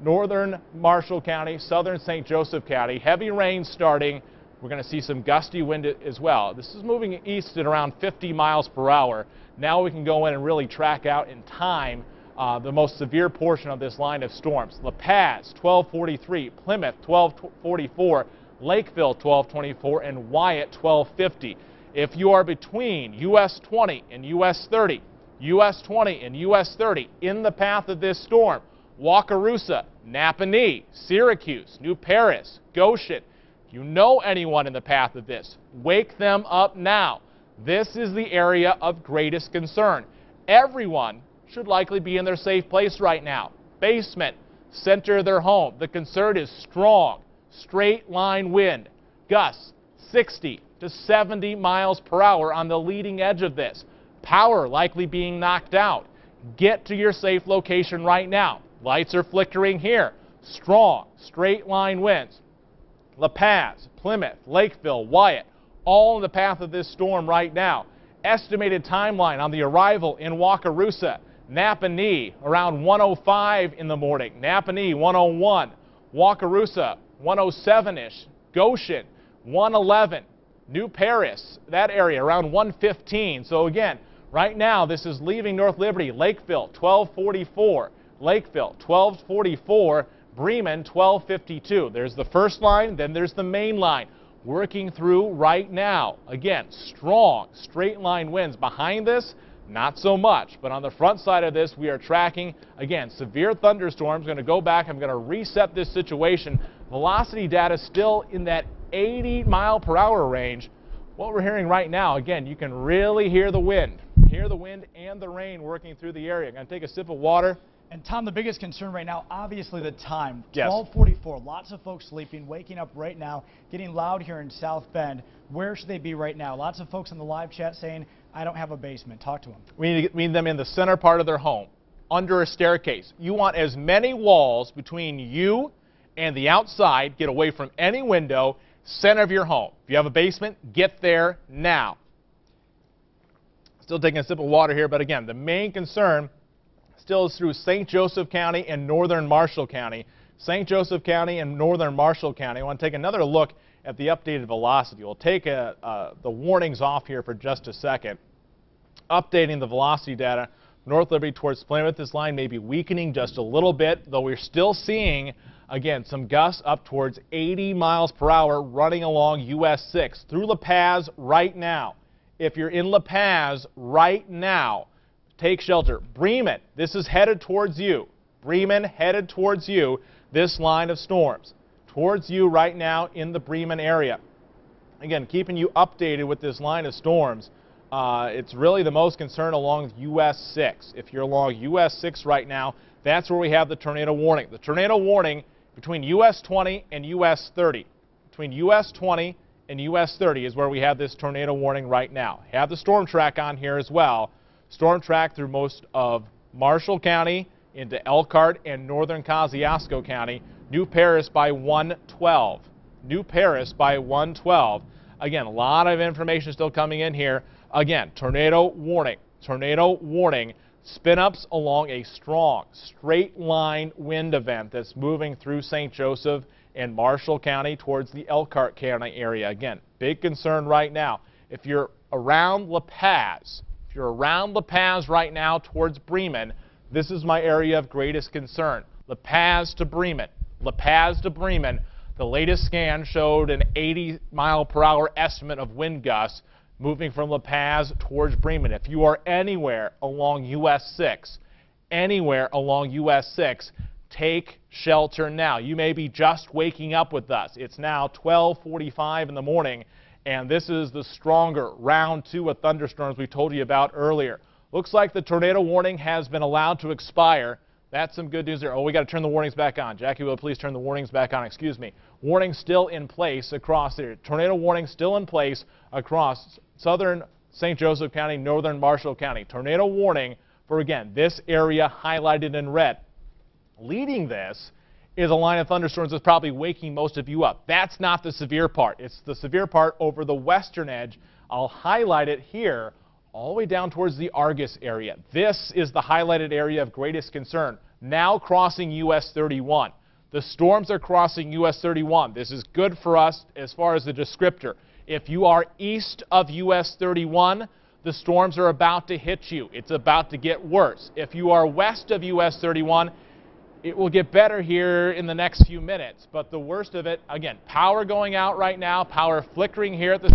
northern Marshall County, southern St. Joseph County. Heavy rain starting. We're going to see some gusty wind as well. This is moving east at around 50 miles per hour. Now we can go in and really track out in time the most severe portion of this line of storms. La Paz, 1243, Plymouth, 1244, Lakeville, 1224, and Wyatt, 1250. If you are between US 20 and US 30, US 20 and US 30 in the path of this storm, Wakarusa, Napanee, Syracuse, New Paris, Goshen, if you know anyone in the path of this, wake them up now. This is the area of greatest concern. Everyone should likely be in their safe place right now. Basement, center of their home. The concern is strong, straight line wind, gusts 60 to 70 miles per hour on the leading edge of this. Power likely being knocked out. Get to your safe location right now. Lights are flickering here. Strong, straight line winds. La Paz, Plymouth, Lakeville, Wyatt, all in the path of this storm right now. Estimated timeline on the arrival in Wakarusa. Napanee around 1:05 in the morning. Napanee 1:01. Wakarusa 1:07-ish. Goshen 1:11. New Paris, that area around 1:15. So again, right now this is leaving North Liberty. Lakeville 1244. Lakeville 1244. Bremen 1252. There's the first line, then there's the main line working through right now. Again, strong straight line winds. Behind this, not so much, but on the front side of this we are tracking, again, severe thunderstorms. Going to go back, I'm going to reset this situation. Velocity data still in that 80 mile per hour range. What we're hearing right now, again, you can really hear the wind and the rain working through the area. I'm going to take a sip of water. And Tom, the biggest concern right now, obviously the time, Yes. 12:44. Lots of folks sleeping, waking up right now, getting loud here in South Bend. Where should they be right now? Lots of folks in the live chat saying, I don't have a basement. Talk to them. We need them in the center part of their home, under a staircase. You want as many walls between you and the outside, get away from any window, center of your home. If you have a basement, get there now. Still taking a sip of water here, but again, the main concern still is through St. Joseph County and northern Marshall County. St. Joseph County and northern Marshall County. I want to take another look at the updated velocity. We'll take the warnings off here for just a second. Updating the velocity data. North Liberty towards Plymouth, this line may be weakening just a little bit, though we're still seeing, again, some gusts up towards 80 miles per hour running along US 6 through La Paz right now. If you're in La Paz right now, take shelter. Bremen, this is headed towards you. Bremen headed towards you, this line of storms. Towards you right now in the Bremen area. Again, keeping you updated with this line of storms. It's really the most concern along US 6. If you're along US 6 right now, that's where we have the tornado warning. The tornado warning between US 20 and US 30. Between US 20 and US 30 is where we have this tornado warning right now. Have the storm track on here as well. Storm track through most of Marshall County into Elkhart and northern Kosciuszko County. New Paris by 112. New Paris by 112. Again, a lot of information still coming in here. Again, tornado warning. Tornado warning. Spin-ups along a strong, straight-line wind event that's moving through St. Joseph and Marshall County towards the Elkhart County area. Again, big concern right now. If you're around La Paz, right now towards Bremen, this is my area of greatest concern. La Paz to Bremen. La Paz to Bremen. The latest scan showed an 80-mile-per-hour estimate of wind gusts moving from La Paz towards Bremen. If you are anywhere along US 6, take shelter now. You may be just waking up with us. It's now 12:45 in the morning, and this is the stronger round 2 of thunderstorms we told you about earlier. Looks like the tornado warning has been allowed to expire. That's some good news there. Oh, we got to turn the warnings back on. Jackie, will please turn the warnings back on? Excuse me. Warning still in place across there. Tornado warning still in place across southern St. Joseph County, northern Marshall County. Tornado warning for, again, this area highlighted in red. Leading this is a line of thunderstorms that's probably waking most of you up. That's not the severe part. It's the severe part over the western edge. I'll highlight it here all the way down towards the Argus area. This is the highlighted area of greatest concern. Now crossing US 31. The storms are crossing US 31. This is good for us as far as the descriptor. If you are east of US 31, the storms are about to hit you. It's about to get worse. If you are west of US 31, it will get better here in the next few minutes. But the worst of it, again, power going out right now, power flickering here at the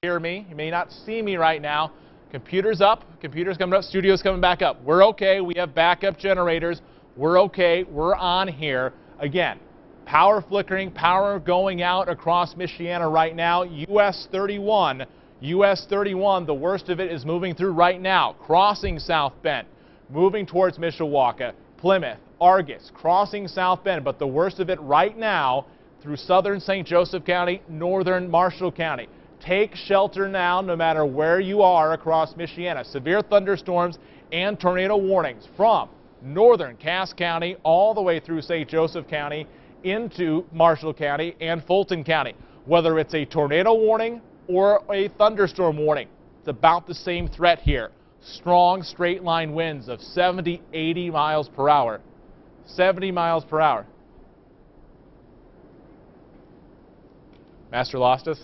hear me. You may not see me right now. Computer's up. Computer's coming up. Studio's coming back up. We're okay. We have backup generators. We're okay. We're on here. Again, power flickering, power going out across Michiana right now. US 31. US 31, the worst of it is moving through right now. Crossing South Bend. Moving towards Mishawaka, Plymouth, Argus. Crossing South Bend. But the worst of it right now through southern St. Joseph County, northern Marshall County. Take shelter now no matter where you are across Michiana. Severe thunderstorms and tornado warnings from northern Cass County all the way through St. Joseph County into Marshall County and Fulton County. Whether it's a tornado warning or a thunderstorm warning, it's about the same threat here. Strong straight line winds of 70, 80 miles per hour. 70 miles per hour. Master lost us?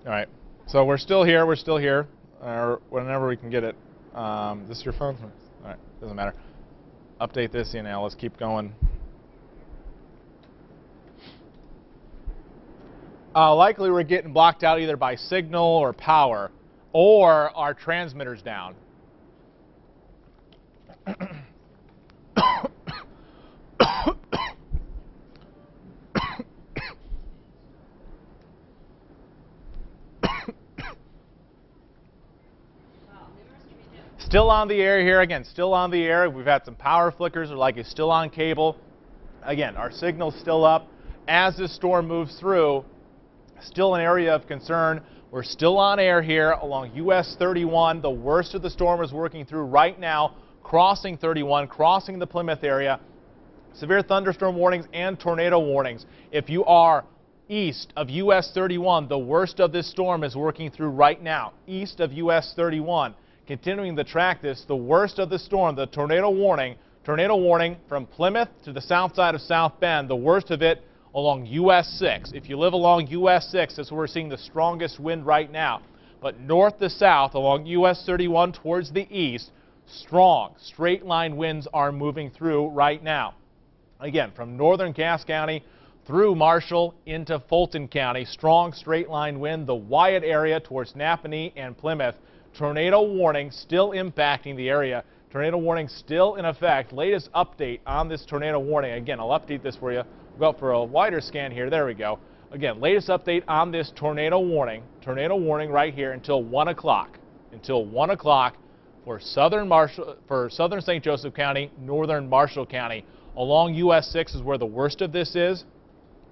All right, so we're still here, or whenever we can get it. This is your phone? All right, doesn't matter. Update this now, let's keep going. Likely we're getting blocked out either by signal or power, or our transmitter's down. Still on the air here, again, still on the air. We've had some power flickers, or like it's still on cable. Again, our signal's still up. As this storm moves through, Still an area of concern. We're still on air here along US 31. The worst of the storm is working through right now, crossing 31, crossing the Plymouth area. Severe thunderstorm warnings and tornado warnings. If you are east of US 31, the worst of this storm is working through right now, east of US 31. Continuing to track this, the worst of the storm, the tornado warning from Plymouth to the south side of South Bend, the worst of it along US 6. If you live along US 6, that's where we're seeing the strongest wind right now. But north to south along US 31 towards the east, strong straight line winds are moving through right now. Again, from northern Cass County through Marshall into Fulton County, strong straight line wind, the Wyatt area towards Napanee and Plymouth. Tornado warning still impacting the area. Tornado warning still in effect. Latest update on this tornado warning. Again, I'll update this for you. We'll go for a wider scan here. There we go. Again, latest update on this tornado warning. Tornado warning right here until 1 o'clock. Until 1 o'clock for southern St. Joseph County, northern Marshall County. Along US 6 is where the worst of this is.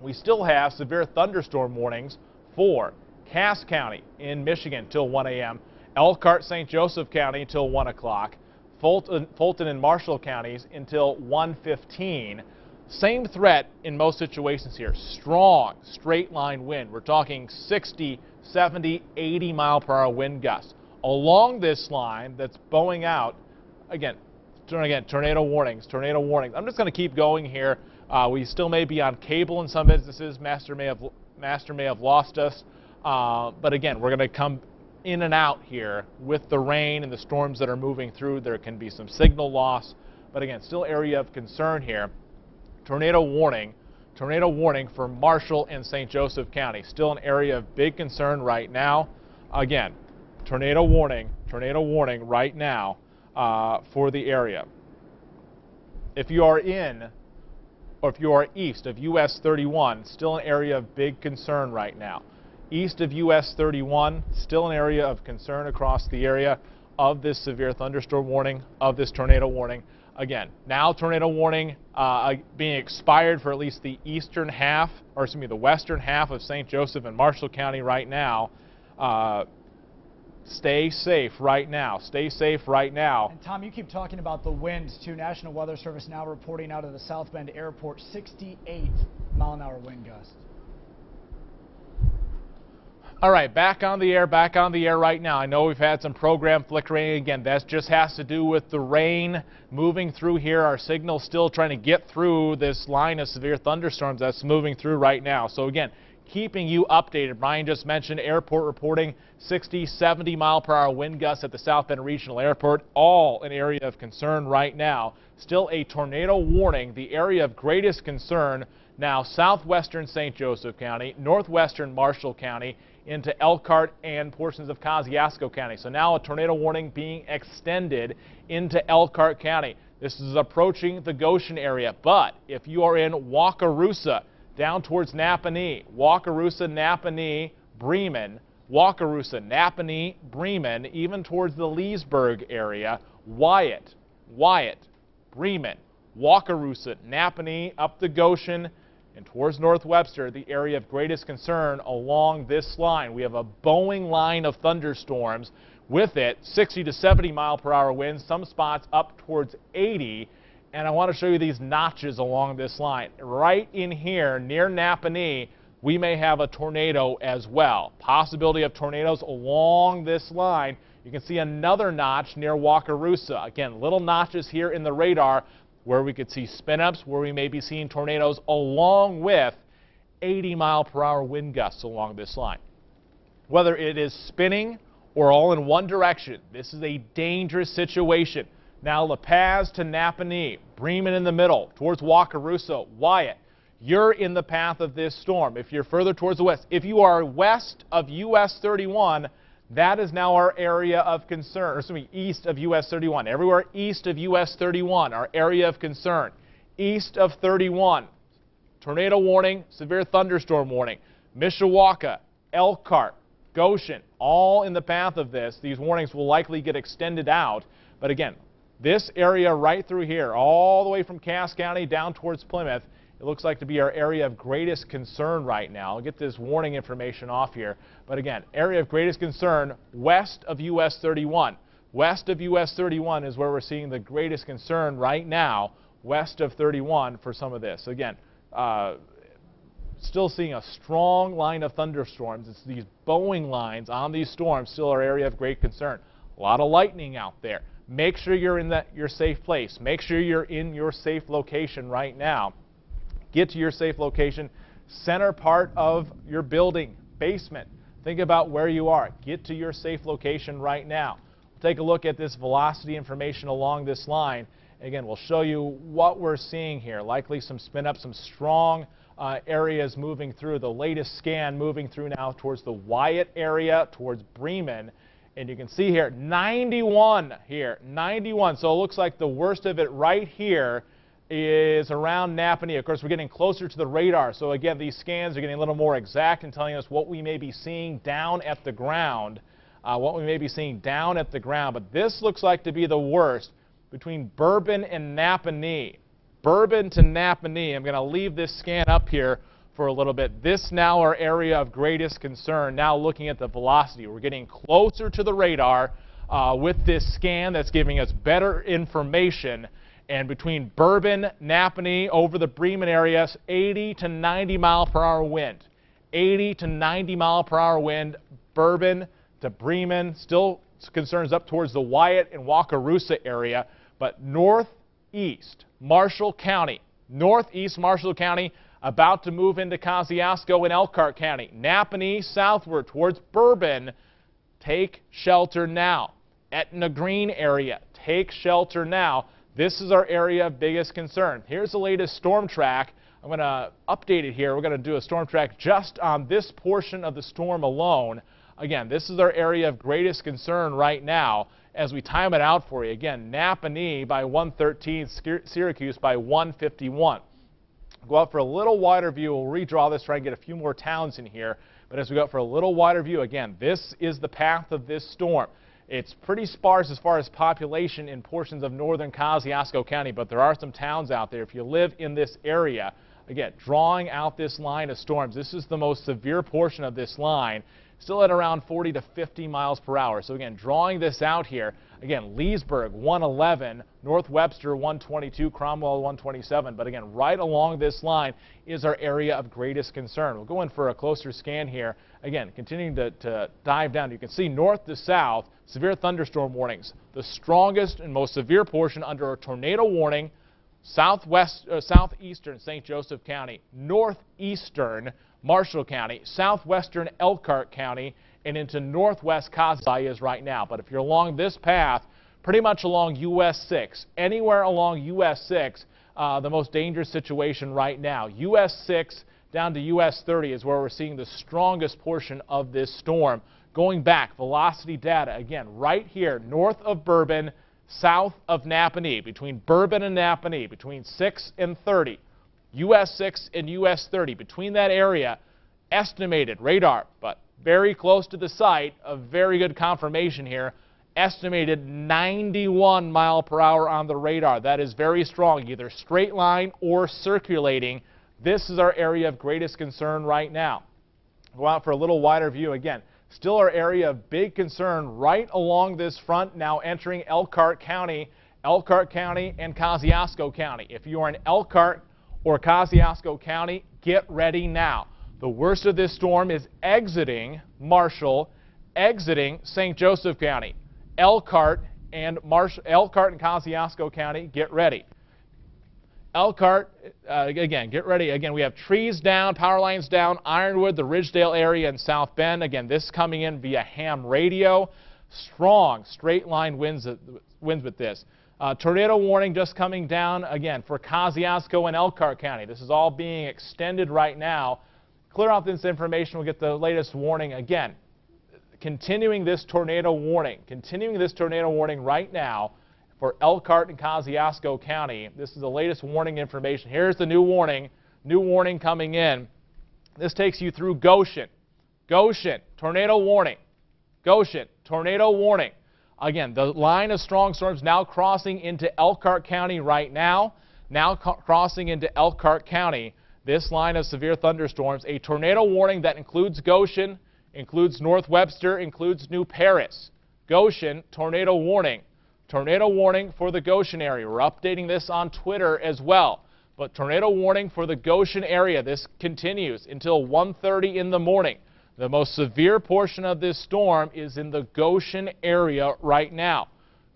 We still have severe thunderstorm warnings for Cass County in Michigan till 1 a.m. Elkhart, St. Joseph County until 1 o'clock. Fulton and Marshall counties until 1:15. Same threat in most situations here. Strong straight line wind. We're talking 60, 70, 80 mile per hour wind gusts. Along this line that's bowing out, again, tornado warnings, tornado warnings. I'm just going to keep going here. We still may be on cable in some instances. Master may have lost us. But again, we're going to come in and out here with the rain and the storms that are moving through. There can be some signal loss, but again, still area of concern here. Tornado warning for Marshall and St. Joseph County. Still an area of big concern right now. Again, tornado warning right now for the area. If you are in or if you are east of US 31, still an area of big concern right now. East of US 31, still an area of concern across the area of this severe thunderstorm warning, of this tornado warning. Again, now tornado warning being expired for at least the eastern half, or excuse me, the western half of St. Joseph and Marshall County right now. Stay safe right now. Stay safe right now. And Tom, you keep talking about the winds too. National Weather Service now reporting out of the South Bend Airport 68 mile-an-hour wind gusts. All right, back on the air right now. I know we've had some program flickering again. That just has to do with the rain moving through here. Our signal's still trying to get through this line of severe thunderstorms that's moving through right now. So again, keeping you updated. Brian just mentioned airport reporting 60, 70 mile per hour wind gusts at the South Bend Regional Airport. All an area of concern right now. Still a tornado warning. The area of greatest concern now southwestern St. Joseph County, northwestern Marshall County, into Elkhart and portions of Kosciuszko County. So now a tornado warning being extended into Elkhart County. This is approaching the Goshen area, but if you are in Wakarusa, down towards Napanee, Wakarusa, Napanee, Bremen, Wakarusa, Napanee, Bremen, even towards the Leesburg area, Wyatt, Bremen, Wakarusa, Napanee, up to Goshen, and towards North Webster, the area of greatest concern along this line. We have a bowing line of thunderstorms. With it, 60 to 70 mile per hour winds, some spots up towards 80. And I want to show you these notches along this line. Right in here near Napanee, we may have a tornado as well. Possibility of tornadoes along this line. You can see another notch near Wakarusa. Again, little notches here in the radar where we could see spin-ups, where we may be seeing tornadoes along with 80 mile per hour wind gusts along this line. Whether it is spinning or all in one direction, this is a dangerous situation. Now La Paz to Napanee, Bremen in the middle, towards Wakarusa, Wyatt. You're in the path of this storm. If you're further towards the west, if you are west of US 31, that is now our area of concern, or excuse me, east of US 31. Everywhere east of US 31, our area of concern. East of 31, tornado warning, severe thunderstorm warning. Mishawaka, Elkhart, Goshen, all in the path of this. These warnings will likely get extended out. But again, this area right through here, all the way from Cass County down towards Plymouth, it looks like to be our area of greatest concern right now. I'll get this warning information off here. But again, area of greatest concern west of US 31. West of US 31 is where we're seeing the greatest concern right now, west of 31 for some of this. Again, still seeing a strong line of thunderstorms. It's these bowing lines on these storms still our area of great concern. A lot of lightning out there. Make sure you're in your safe place. Make sure you're in your safe location right now. Get to your safe location, center part of your building, basement. Think about where you are. Get to your safe location right now. We'll take a look at this velocity information along this line. Again, we'll show you what we're seeing here. Likely some spin up, some strong areas moving through. The latest scan moving through now towards the Wyatt area, towards Bremen. And you can see here, 91 here, 91. So it looks like the worst of it right here is around Napanee. Of course, we're getting closer to the radar. So again, these scans are getting a little more exact and telling us what we may be seeing down at the ground. But this looks like to be the worst between Bourbon and Napanee. Bourbon to Napanee. I'm going to leave this scan up here for a little bit. This now our area of greatest concern. Now looking at the velocity. We're getting closer to the radar with this scan that's giving us better information. And between Bourbon, Napanee, over the Bremen area, 80 to 90 mile per hour wind. 80 to 90 mile per hour wind. Bourbon to Bremen. Still concerns up towards the Wyatt and Wakarusa area. But northeast Marshall County. Northeast Marshall County about to move into Kosciuszko and Elkhart County. Napanee southward towards Bourbon. Take shelter now. Etna Green area. Take shelter now. This is our area of biggest concern. Here's the latest storm track. I'm going to update it here. We're going to do a storm track just on this portion of the storm alone. Again, this is our area of greatest concern right now as we time it out for you. Again, Napanee by 113, Syracuse by 151. Go out for a little wider view. We'll redraw this, try and get a few more towns in here. But as we go out for a little wider view, again, this is the path of this storm. It's pretty sparse as far as population in portions of northern Kosciuszko County, but there are some towns out there. If you live in this area, again, drawing out this line of storms, this is the most severe portion of this line, still at around 40 to 50 miles per hour. So again, drawing this out here, again, Leesburg 111, North Webster 122, Cromwell 127. But again, right along this line is our area of greatest concern. We'll go in for a closer scan here. Again, continuing to dive down. You can see north to south, severe thunderstorm warnings. The strongest and most severe portion under a tornado warning, southeastern St. Joseph County, northeastern Marshall County, southwestern Elkhart County, and into northwest Kosciuszko is right now. But if you're along this path, pretty much along US 6, anywhere along US 6, the most dangerous situation right now. US 6 down to US 30 is where we're seeing the strongest portion of this storm. Going back, velocity data, again, right here, north of Bourbon, south of Napanee, between Bourbon and Napanee, between 6 and 30. US 6 and US 30, between that area, estimated radar, but very close to the site, a very good confirmation here, estimated 91 mile per hour on the radar. That is very strong, either straight line or circulating. This is our area of greatest concern right now. Go out for a little wider view again. Still our area of big concern right along this front, now entering Elkhart County and Kosciuszko County. If you are in Elkhart or Kosciuszko County, get ready now. The worst of this storm is exiting Marshall, exiting St. Joseph County. Elkhart and Kosciuszko County, get ready. Elkhart, again, get ready. Again, we have trees down, power lines down, Ironwood, the Ridgedale area, and South Bend. Again, this coming in via ham radio. Strong straight line winds with this. Tornado warning just coming down, again, for Kosciuszko and Elkhart County. This is all being extended right now. Clear out this information. We'll get the latest warning again. Continuing this tornado warning right now for Elkhart and Kosciuszko County. This is the latest warning information. Here's the new warning coming in. This takes you through Goshen. Goshen, tornado warning. Goshen, tornado warning. Again, the line of strong storms now crossing into Elkhart County right now. Now crossing into Elkhart County, this line of severe thunderstorms, a tornado warning that includes Goshen, includes North Webster, includes New Paris. Goshen, tornado warning. Tornado warning for the Goshen area. We're updating this on Twitter as well. But tornado warning for the Goshen area. This continues until 1:30 in the morning. The most severe portion of this storm is in the Goshen area right now.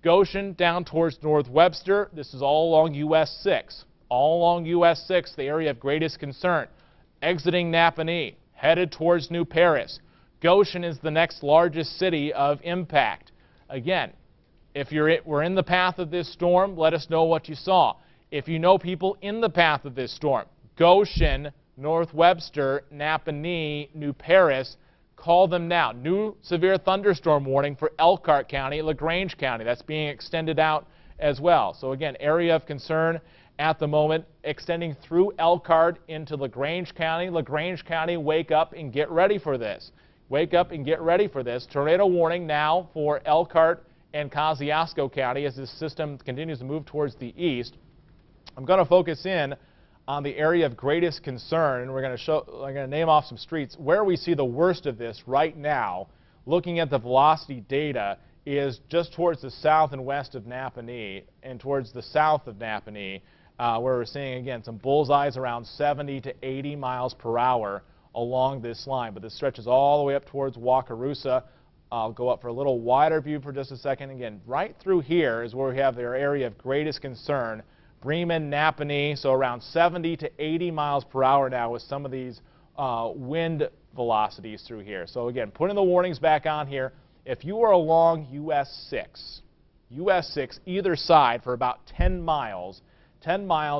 Goshen down towards North Webster. This is all along US 6. All along US 6, the area of greatest concern. Exiting Napanee, headed towards New Paris. Goshen is the next largest city of impact. Again, if we're in the path of this storm, let us know what you saw. If you know people in the path of this storm, Goshen, North Webster, Napanee, New Paris, call them now. New severe thunderstorm warning for Elkhart County, LaGrange County. That's being extended out as well. So again, area of concern at the moment, extending through Elkhart into LaGrange County. LaGrange County, wake up and get ready for this. Wake up and get ready for this. Tornado warning now for Elkhart and Kosciuszko County as this system continues to move towards the east. I'm going to focus in on the area of greatest concern, and I'm going to name off some streets. Where we see the worst of this right now, looking at the velocity data, is just towards the south and west of Napanee and towards the south of Napanee, where we're seeing, again, some bullseyes around 70 to 80 miles per hour along this line. But this stretches all the way up towards Wakarusa. I'll go up for a little wider view for just a second. Again, right through here is where we have their area of greatest concern. Bremen, Napanee, so around 70 to 80 miles per hour now with some of these wind velocities through here. So again, putting the warnings back on here. If you are along US 6, either side for about 10 miles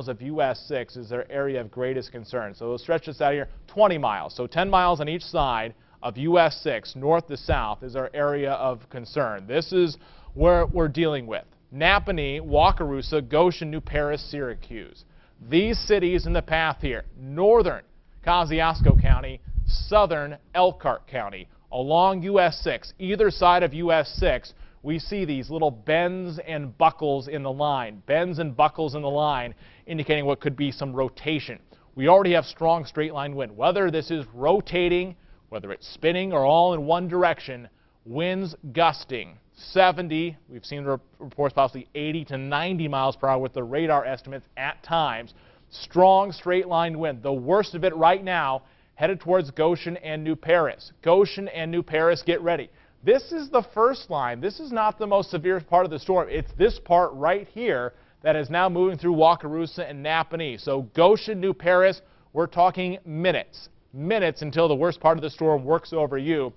of US 6 is their area of greatest concern. So we'll stretch this out here, 20 miles. So 10 miles on each side of US 6, north to south, is our area of concern. This is where we're dealing with. Napanee, Wakarusa, Goshen, New Paris, Syracuse. These cities in the path here, northern Kosciuszko County, southern Elkhart County, along US 6, either side of US 6, we see these little bends and buckles in the line. Bends and buckles in the line indicating what could be some rotation. We already have strong straight line wind. Whether this is rotating, whether it's spinning or all in one direction, winds gusting 70, we've seen reports possibly 80 to 90 miles per hour with the radar estimates at times. Strong straight line wind. The worst of it right now headed towards Goshen and New Paris. Goshen and New Paris, get ready. This is the first line. This is not the most severe part of the storm. It's this part right here that is now moving through Wakarusa and Napanee. So Goshen, New Paris, we're talking minutes. Minutes until the worst part of the storm works over you.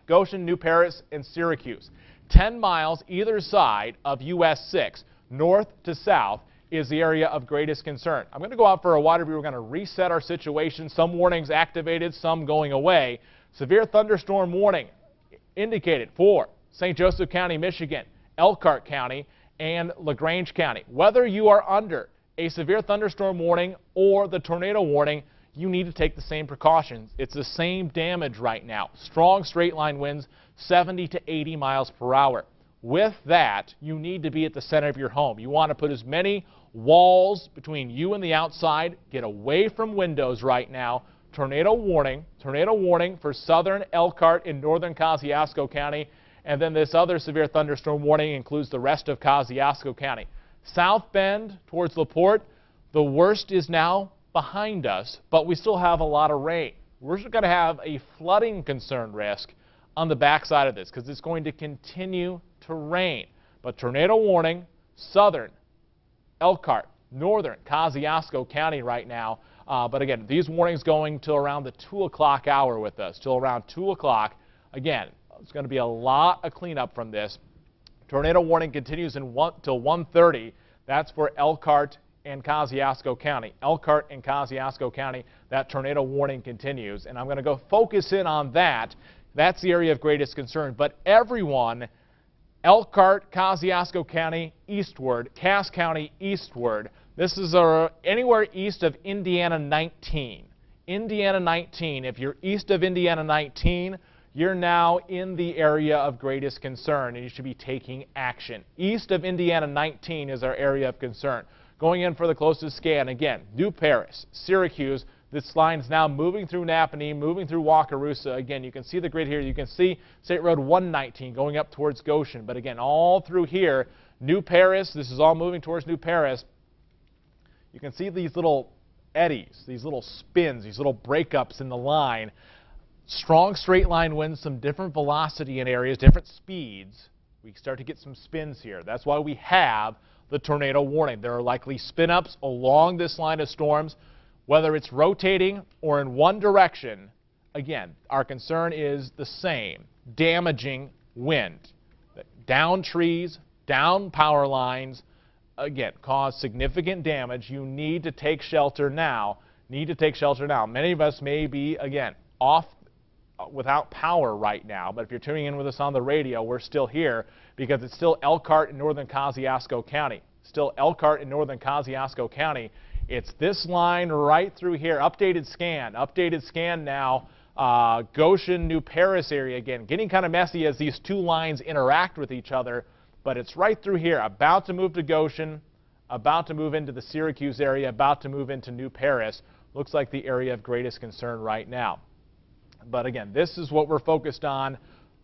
Goshen, New Paris, and Syracuse. 10 miles either side of US 6, north to south, is the area of greatest concern. I'm going to go out for a wider view. We're going to reset our situation. Some warnings activated, some going away. Severe thunderstorm warning indicated for St. Joseph County, Michigan, Elkhart County, and LaGrange County. Whether you are under a severe thunderstorm warning or the tornado warning, you need to take the same precautions. It's the same damage right now. Strong straight line winds, 70 to 80 miles per hour. With that, you need to be at the center of your home. You want to put as many walls between you and the outside. Get away from windows right now. Tornado warning for southern Elkhart and northern Kosciuszko County. And then this other severe thunderstorm warning includes the rest of Kosciuszko County. South Bend towards LaPorte, the worst is now behind us, but we still have a lot of rain. We're going to have a flooding concern risk on the backside of this because it's going to continue to rain. But tornado warning, southern Elkhart, northern Kosciuszko County right now. But again, these warnings going till around the 2 o'clock hour with us, till around 2 o'clock. Again, it's going to be a lot of cleanup from this. Tornado warning continues till 1:30. That's for Elkhart and Kosciuszko County. Elkhart and Kosciuszko County, that tornado warning continues. And I'm going to go focus in on that. That's the area of greatest concern. But everyone, Elkhart, Kosciuszko County eastward, Cass County eastward, this is anywhere east of Indiana 19. Indiana 19, if you're east of Indiana 19, you're now in the area of greatest concern and you should be taking action. East of Indiana 19 is our area of concern. Going in for the closest scan, again, New Paris, Syracuse. This line is now moving through Napanee, moving through Wakarusa. Again, you can see the grid here. You can see State Road 119 going up towards Goshen. But again, all through here, New Paris, this is all moving towards New Paris. You can see these little eddies, these little spins, these little breakups in the line. Strong straight line winds, some different velocity in areas, different speeds. We start to get some spins here. That's why we have the tornado warning. There are likely spin-ups along this line of storms, whether it's rotating or in one direction. Again, our concern is the same, damaging wind. Down trees, down power lines, again, cause significant damage. You need to take shelter now. Many of us may be, again, off without power right now, but if you're tuning in with us on the radio, we're still here because it's still Elkhart in northern Kosciuszko County. It's this line right through here. Updated scan now. Goshen, New Paris area again, getting kind of messy as these two lines interact with each other, but it's right through here, about to move to Goshen, about to move into the Syracuse area, about to move into New Paris. Looks like the area of greatest concern right now. But again, this is what we're focused on.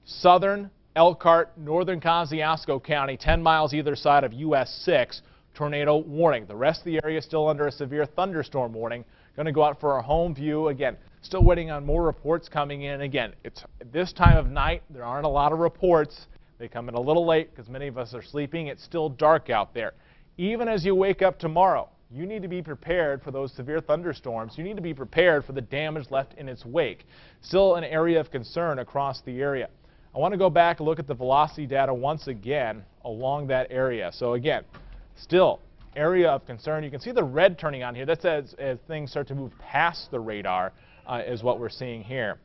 Southern Elkhart, northern Kosciuszko County, 10 miles either side of US 6, tornado warning. The rest of the area is still under a severe thunderstorm warning. Going to go out for a home view. Again, still waiting on more reports coming in. Again, it's this time of night. There aren't a lot of reports. They come in a little late because many of us are sleeping. It's still dark out there. Even as you wake up tomorrow, you need to be prepared for those severe thunderstorms. You need to be prepared for the damage left in its wake. Still an area of concern across the area. I want to go back and look at the velocity data once again along that area. So again, still area of concern. You can see the red turning on here. That's as things start to move past the radar is what we're seeing here.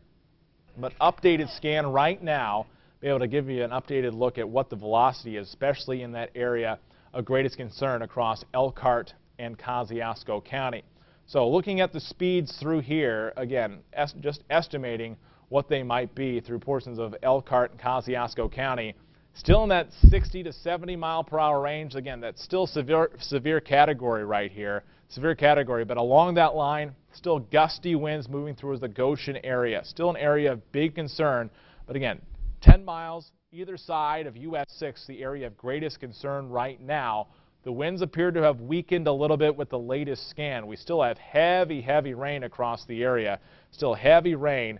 But updated scan right now, be able to give you an updated look at what the velocity is, especially in that area of greatest concern across Elkhart and Kosciuszko County. So looking at the speeds through here, again, just estimating what they might be through portions of Elkhart and Kosciuszko County, still in that 60 to 70 mile per hour range. Again, that's still severe category right here, severe category, but along that line, still gusty winds moving towards the Goshen area, still an area of big concern. But again, 10 miles either side of US 6, the area of greatest concern right now. The winds appear to have weakened a little bit with the latest scan. We still have heavy rain across the area. Still heavy rain.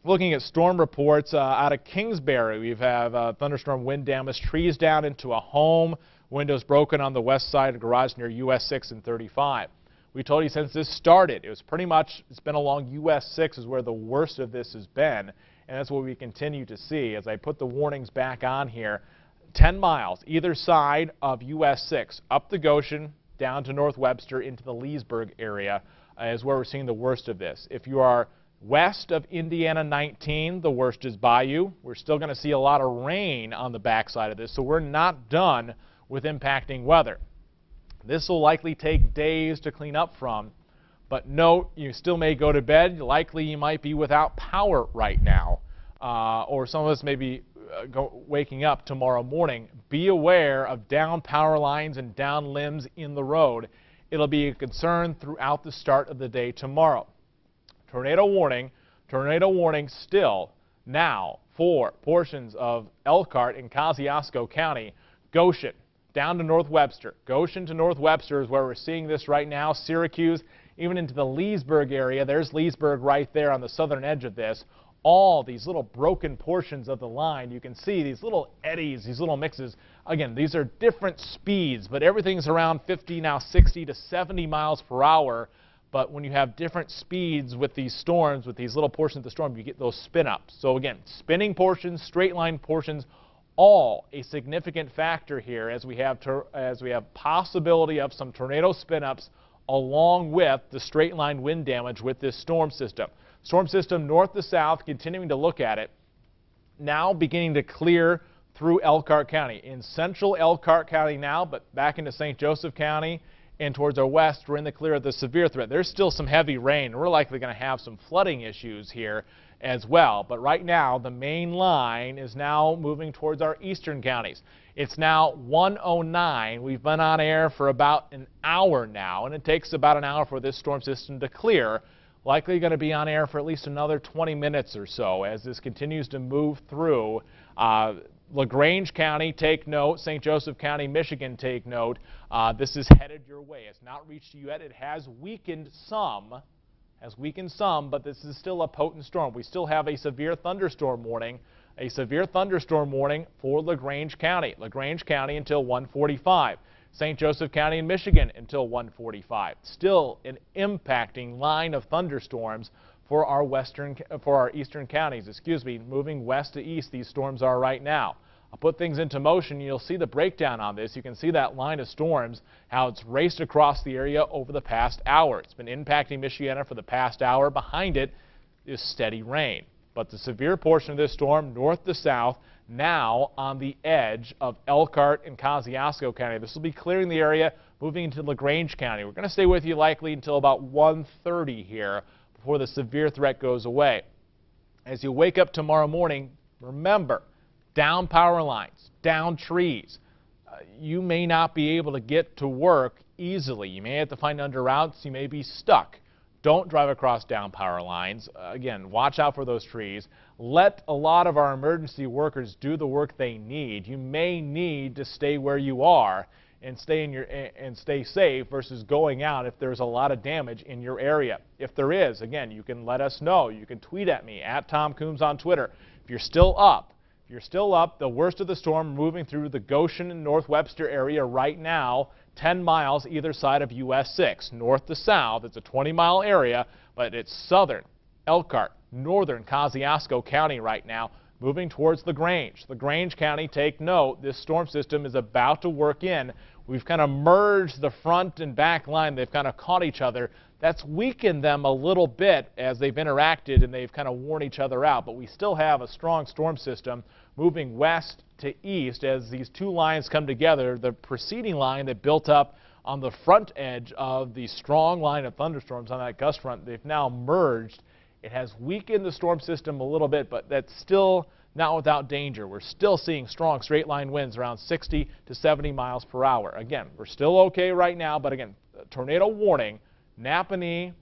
Looking at storm reports out of Kingsbury, we have thunderstorm wind damage, trees down into a home, windows broken on the west side of the garage near US 6 and 35. We told you since this started, it's been along US 6 is where the worst of this has been, and that's what we continue to see. As I put the warnings back on here, 10 miles either side of US 6, up the Goshen, down to North Webster, into the Leesburg area is where we're seeing the worst of this. If you are west of Indiana 19, the worst is Bayou. We're still going to see a lot of rain on the backside of this, so we're not done with impacting weather. This will likely take days to clean up from, but note, you still may go to bed. Likely you might be without power right now, or some of us may be waking up tomorrow morning. Be aware of down power lines and down limbs in the road. It'll be a concern throughout the start of the day tomorrow. Tornado warning still now for portions of Elkhart and Kosciuszko County. Goshen down to North Webster. Goshen to North Webster is where we're seeing this right now. Syracuse, even into the Leesburg area. There's Leesburg right there on the southern edge of this. All these little broken portions of the line, you can see these little eddies, these little mixes. Again, these are different speeds, but everything's around 50, now 60 to 70 miles per hour. But when you have different speeds with these storms, with these little portions of the storm, you get those spin-ups. So again, spinning portions, straight line portions, all a significant factor here as we have possibility of some tornado spin-ups along with the straight line wind damage with this storm system. Storm system north to south, continuing to look at it, now beginning to clear through Elkhart County. In central Elkhart County now, but back into St. Joseph County and towards our west, we're in the clear of the severe threat. There's still some heavy rain. We're likely going to have some flooding issues here as well. But right now, the main line is now moving towards our eastern counties. It's now 1:09. We've been on air for about an hour now, and it takes about an hour for this storm system to clear. Likely going to be on air for at least another 20 minutes or so as this continues to move through. LaGrange County, take note. St. Joseph County, Michigan, take note. This is headed your way. It's not reached you yet. It has weakened some, but this is still a potent storm. We still have a severe thunderstorm warning. A severe thunderstorm warning for LaGrange County. LaGrange County until 1:45. St. Joseph County in Michigan until 1:45. Still an impacting line of thunderstorms for our eastern counties. Moving west to east, these storms are right now. I'll put things into motion. You'll see the breakdown on this. You can see that line of storms, how it's raced across the area over the past hour. It's been impacting Michiana for the past hour. Behind it is steady rain. But the severe portion of this storm, north to south, now on the edge of Elkhart and Kosciuszko County. This will be clearing the area, moving into LaGrange County. We're going to stay with you likely until about 1:30 here before the severe threat goes away. As you wake up tomorrow morning, remember, down power lines, down trees. You may not be able to get to work easily. You may have to find under routes. You may be stuck. Don't drive across down power lines. Again, watch out for those trees. Let a lot of our emergency workers do the work they need. You may need to stay where you are and stay safe versus going out if there's a lot of damage in your area. If there is, again, you can let us know. You can tweet at me at Tom Coombs on Twitter. If you're still up, the worst of the storm moving through the Goshen and North Webster area right now, 10 miles either side of US 6, north to south. It's a 20-mile area, but it's southern Elkhart, northern Kosciuszko County right now, moving towards LaGrange. LaGrange County, take note, this storm system is about to work in. We've kind of merged the front and back line. They've kind of caught each other. That's weakened them a little bit as they've interacted and they've kind of worn each other out. But we still have a strong storm system moving west to east as these two lines come together. The preceding line that built up on the front edge of the strong line of thunderstorms on that gust front, they've now merged. It has weakened the storm system a little bit, but that's still not without danger. We're still seeing strong straight line winds around 60 to 70 miles per hour. Again, we're still okay right now, but again, tornado warning. Napanee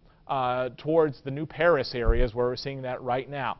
towards the New Paris areas where we're seeing that right now.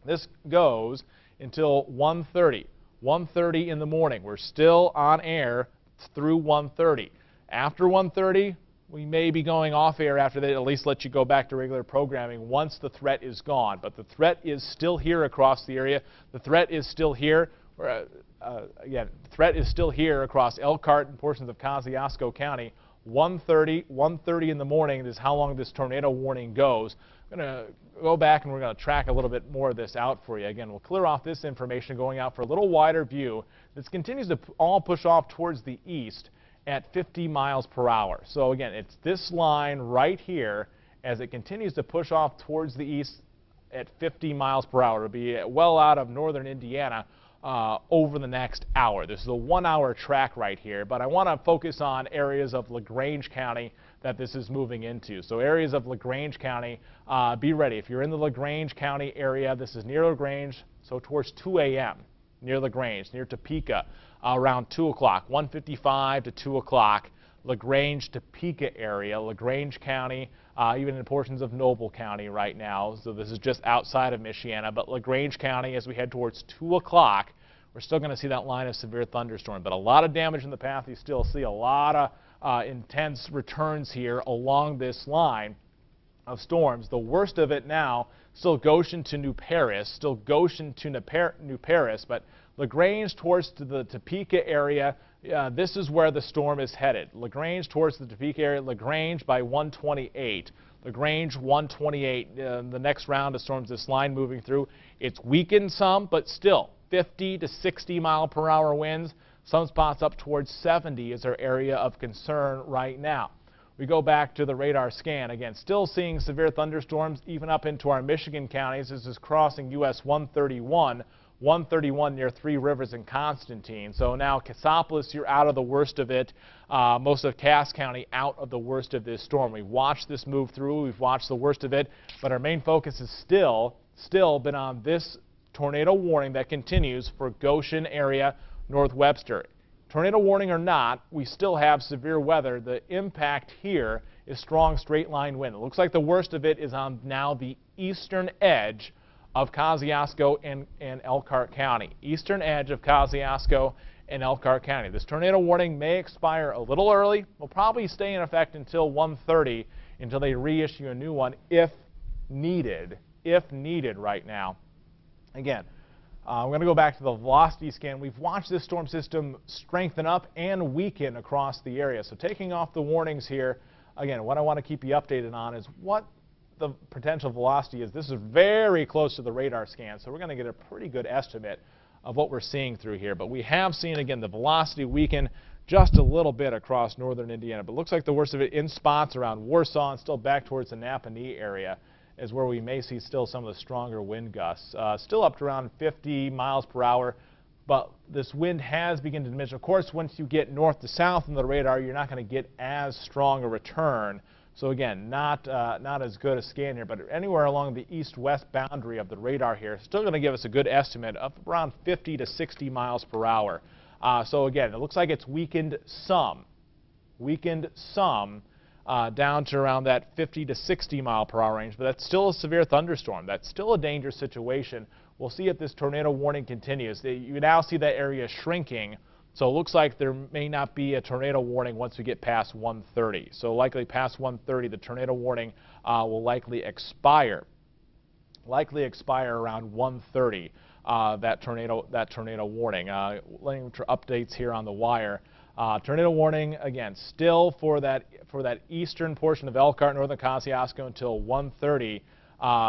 This goes until 1:30. 1:30 in the morning. We're still on air through 1:30. After 1:30, we may be going off air after that, at least let you go back to regular programming once the threat is gone. But the threat is still here across the area. The threat is still here. Again, the threat is still here across Elkhart and portions of Kosciuszko County. 1:30 in the morning is how long this tornado warning goes. I'm going to go back and we're going to track a little bit more of this out for you. Again, we'll clear off this information going out for a little wider view. This continues to all push off towards the east at 50 miles per hour. So again, it's this line right here as it continues to push off towards the east at 50 miles per hour. It'll be well out of northern Indiana over the next hour. This is a 1 hour track right here, but I want to focus on areas of LaGrange County that this is moving into. So areas of LaGrange County, be ready. If you're in the LaGrange County area, this is near LaGrange, so towards 2 a.m. near LaGrange, near Topeka, around 2 o'clock, 1:55 to 2 o'clock. LaGrange, Topeka area, LaGrange County, even in portions of Noble County right now. So this is just outside of Michiana, but LaGrange County, as we head towards 2 o'clock, we're still going to see that line of severe thunderstorm. But a lot of damage in the path. You still see a lot of intense returns here along this line of storms. The worst of it now, still Goshen to New Paris, still Goshen to New Paris, but LaGrange towards the Topeka area, this is where the storm is headed. LaGrange towards the Topeka area, LaGrange by 128. LaGrange 128, the next round of storms, this line moving through. It's weakened some, but still 50 to 60 mile per hour winds. Some spots up towards 70 is our area of concern right now. We go back to the radar scan. Again, still seeing severe thunderstorms even up into our Michigan counties. This is crossing US 131. 131 near Three Rivers and Constantine. So now Cassopolis, you're out of the worst of it. Most of Cass County out of the worst of this storm. We've watched this move through. We've watched the worst of it. But our main focus is still still been on this tornado warning that continues for Goshen area, North Webster. Tornado warning or not, we still have severe weather. The impact here is strong straight line wind. It looks like the worst of it is on now the eastern edge of Kosciuszko and Elkhart County. Eastern edge of Kosciuszko and Elkhart County. This tornado warning may expire a little early. Will probably stay in effect until 1:30 until they reissue a new one if needed right now. Again, I'm going to go back to the velocity scan. We've watched this storm system strengthen up and weaken across the area. So taking off the warnings here, again, what I want to keep you updated on is what the potential velocity is. This is very close to the radar scan, so we're going to get a pretty good estimate of what we're seeing through here. But we have seen, again, the velocity weaken just a little bit across northern Indiana. But it looks like the worst of it in spots around Warsaw and still back towards the Napanee area is where we may see still some of the stronger wind gusts. Still up to around 50 miles per hour, but this wind has begun to diminish. Of course, once you get north to south on the radar, you're not going to get as strong a return. So again, not as good a scan here, but anywhere along the east-west boundary of the radar here, still going to give us a good estimate of around 50 to 60 miles per hour. So again, it looks like it's weakened some down to around that 50 to 60 mile per hour range, but that's still a severe thunderstorm. That's still a dangerous situation. We'll see if this tornado warning continues. You now see that area shrinking, so it looks like there may not be a tornado warning once we get past 1:30. So likely past 1:30, the tornado warning will likely expire. Likely expire around 1:30. That tornado warning. Letting updates here on the wire. Tornado warning again, still for that eastern portion of Elkhart, northern Kosciuszko until 1:30.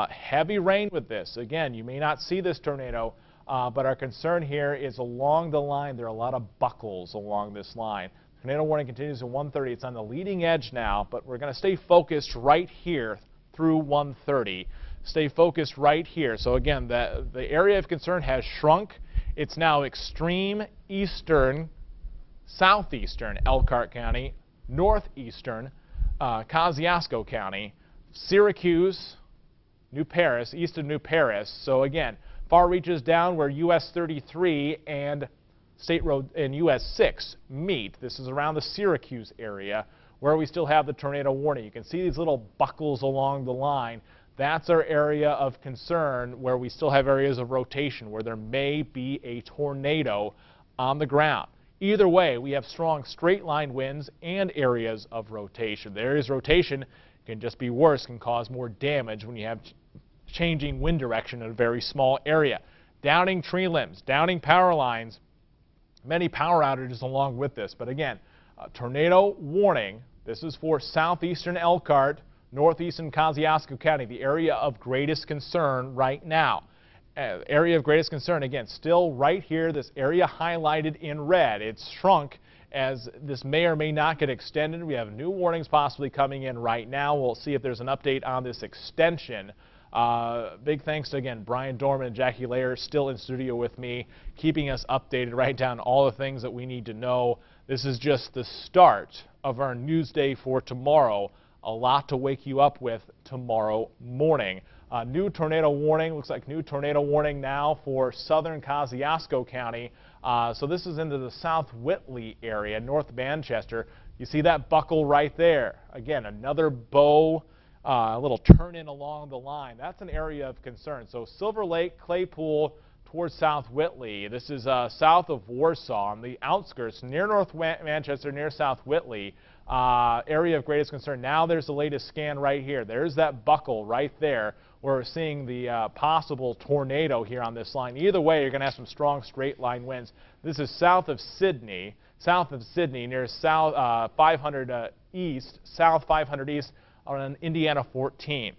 Heavy rain with this. Again, you may not see this tornado, but our concern here is along the line. There are a lot of buckles along this line. Tornado warning continues at 1:30. It's on the leading edge now, but we're going to stay focused right here through 1:30. Stay focused right here. So again, the area of concern has shrunk. It's now extreme eastern, southeastern Elkhart County, northeastern Kosciuszko County, Syracuse, New Paris, east of New Paris. So again, far reaches down where US 33 and State Road and US 6 meet. This is around the Syracuse area where we still have the tornado warning. You can see these little buckles along the line. That's our area of concern where we still have areas of rotation where there may be a tornado on the ground. Either way, we have strong straight line winds and areas of rotation. The areas of rotation can just be worse, can cause more damage when you have changing wind direction in a very small area. Downing tree limbs, downing power lines, many power outages along with this. But again, tornado warning. This is for southeastern Elkhart, northeastern Kosciuszko County, the area of greatest concern right now. Area of greatest concern, again, still right here, this area highlighted in red. It's shrunk as this may or may not get extended. We have new warnings possibly coming in right now. We'll see if there's an update on this extension. Big thanks to, again, Brian Dorman and Jackie Layer still in studio with me, keeping us updated, right down all the things that we need to know. This is just the start of our news day for tomorrow. A lot to wake you up with tomorrow morning. New tornado warning, looks like new tornado warning now for southern Kosciuszko County. So this is into the South Whitley area, North Manchester. You see that buckle right there. Again, another bow, a little turn in along the line. That's an area of concern. So Silver Lake, Claypool, towards South Whitley. This is south of Warsaw, on the outskirts, near North Manchester, near South Whitley. Area of greatest concern. Now there's the latest scan right here. There's that buckle right there where we're seeing the possible tornado here on this line. Either way, you're going to have some strong straight line winds. This is south of Sydney near south 500 east, south 500 east on Indiana 14.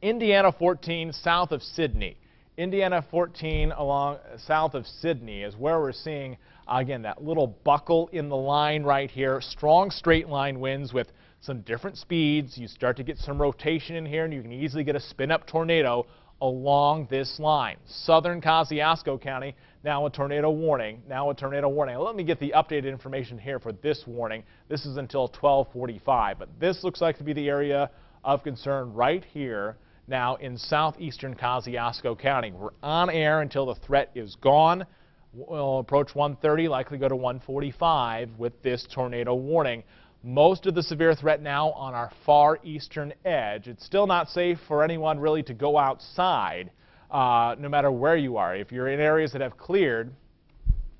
Indiana 14 south of Sydney. Indiana 14 along south of Sydney is where we're seeing, again, that little buckle in the line right here. Strong straight line winds with some different speeds. You start to get some rotation in here, and you can easily get a spin-up tornado along this line. Southern Kosciuszko County, now a tornado warning. Let me get the updated information here for this warning. This is until 12:45, but this looks like to be the area of concern right here. now in southeastern Kosciuszko County. We're on air until the threat is gone. We'll approach 130, likely go to 145 with this tornado warning. Most of the severe threat now on our far eastern edge. It's still not safe for anyone really to go outside, no matter where you are. If you're in areas that have cleared,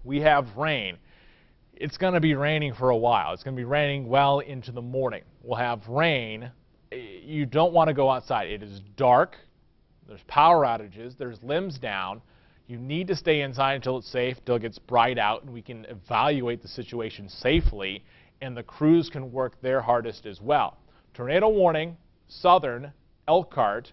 we have rain. It's going to be raining for a while. It's going to be raining well into the morning. We'll have rain. You don't want to go outside. It is dark. There's power outages. There's limbs down. You need to stay inside until it's safe, until it gets bright out, and we can evaluate the situation safely, and the crews can work their hardest as well. Tornado warning, southern Elkhart,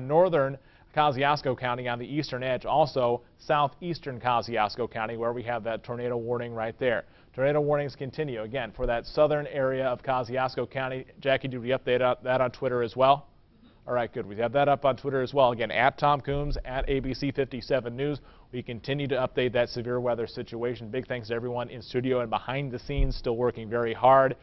northern Kosciuszko County on the eastern edge, also southeastern Kosciuszko County where we have that tornado warning right there. Tornado warnings continue again for that southern area of Kosciuszko County. Jackie, did we update that on Twitter as well? All right, good. We have that up on Twitter as well. Again, at Tom Coombs, at ABC 57 News. We continue to update that severe weather situation. Big thanks to everyone in studio and behind the scenes, still working very hard.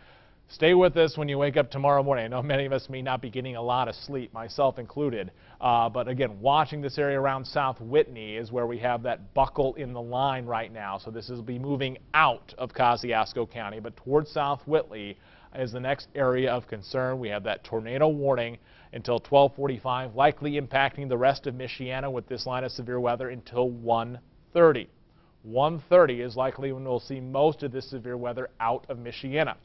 Stay with us when you wake up tomorrow morning. I know many of us may not be getting a lot of sleep, myself included. But again, watching this area around South Whitney is where we have that buckle in the line right now. So this will be moving out of Kosciuszko County, but towards South Whitney is the next area of concern. We have that tornado warning until 12:45, likely impacting the rest of Michiana with this line of severe weather until 1:30. 1:30 is likely when we'll see most of this severe weather out of Michiana.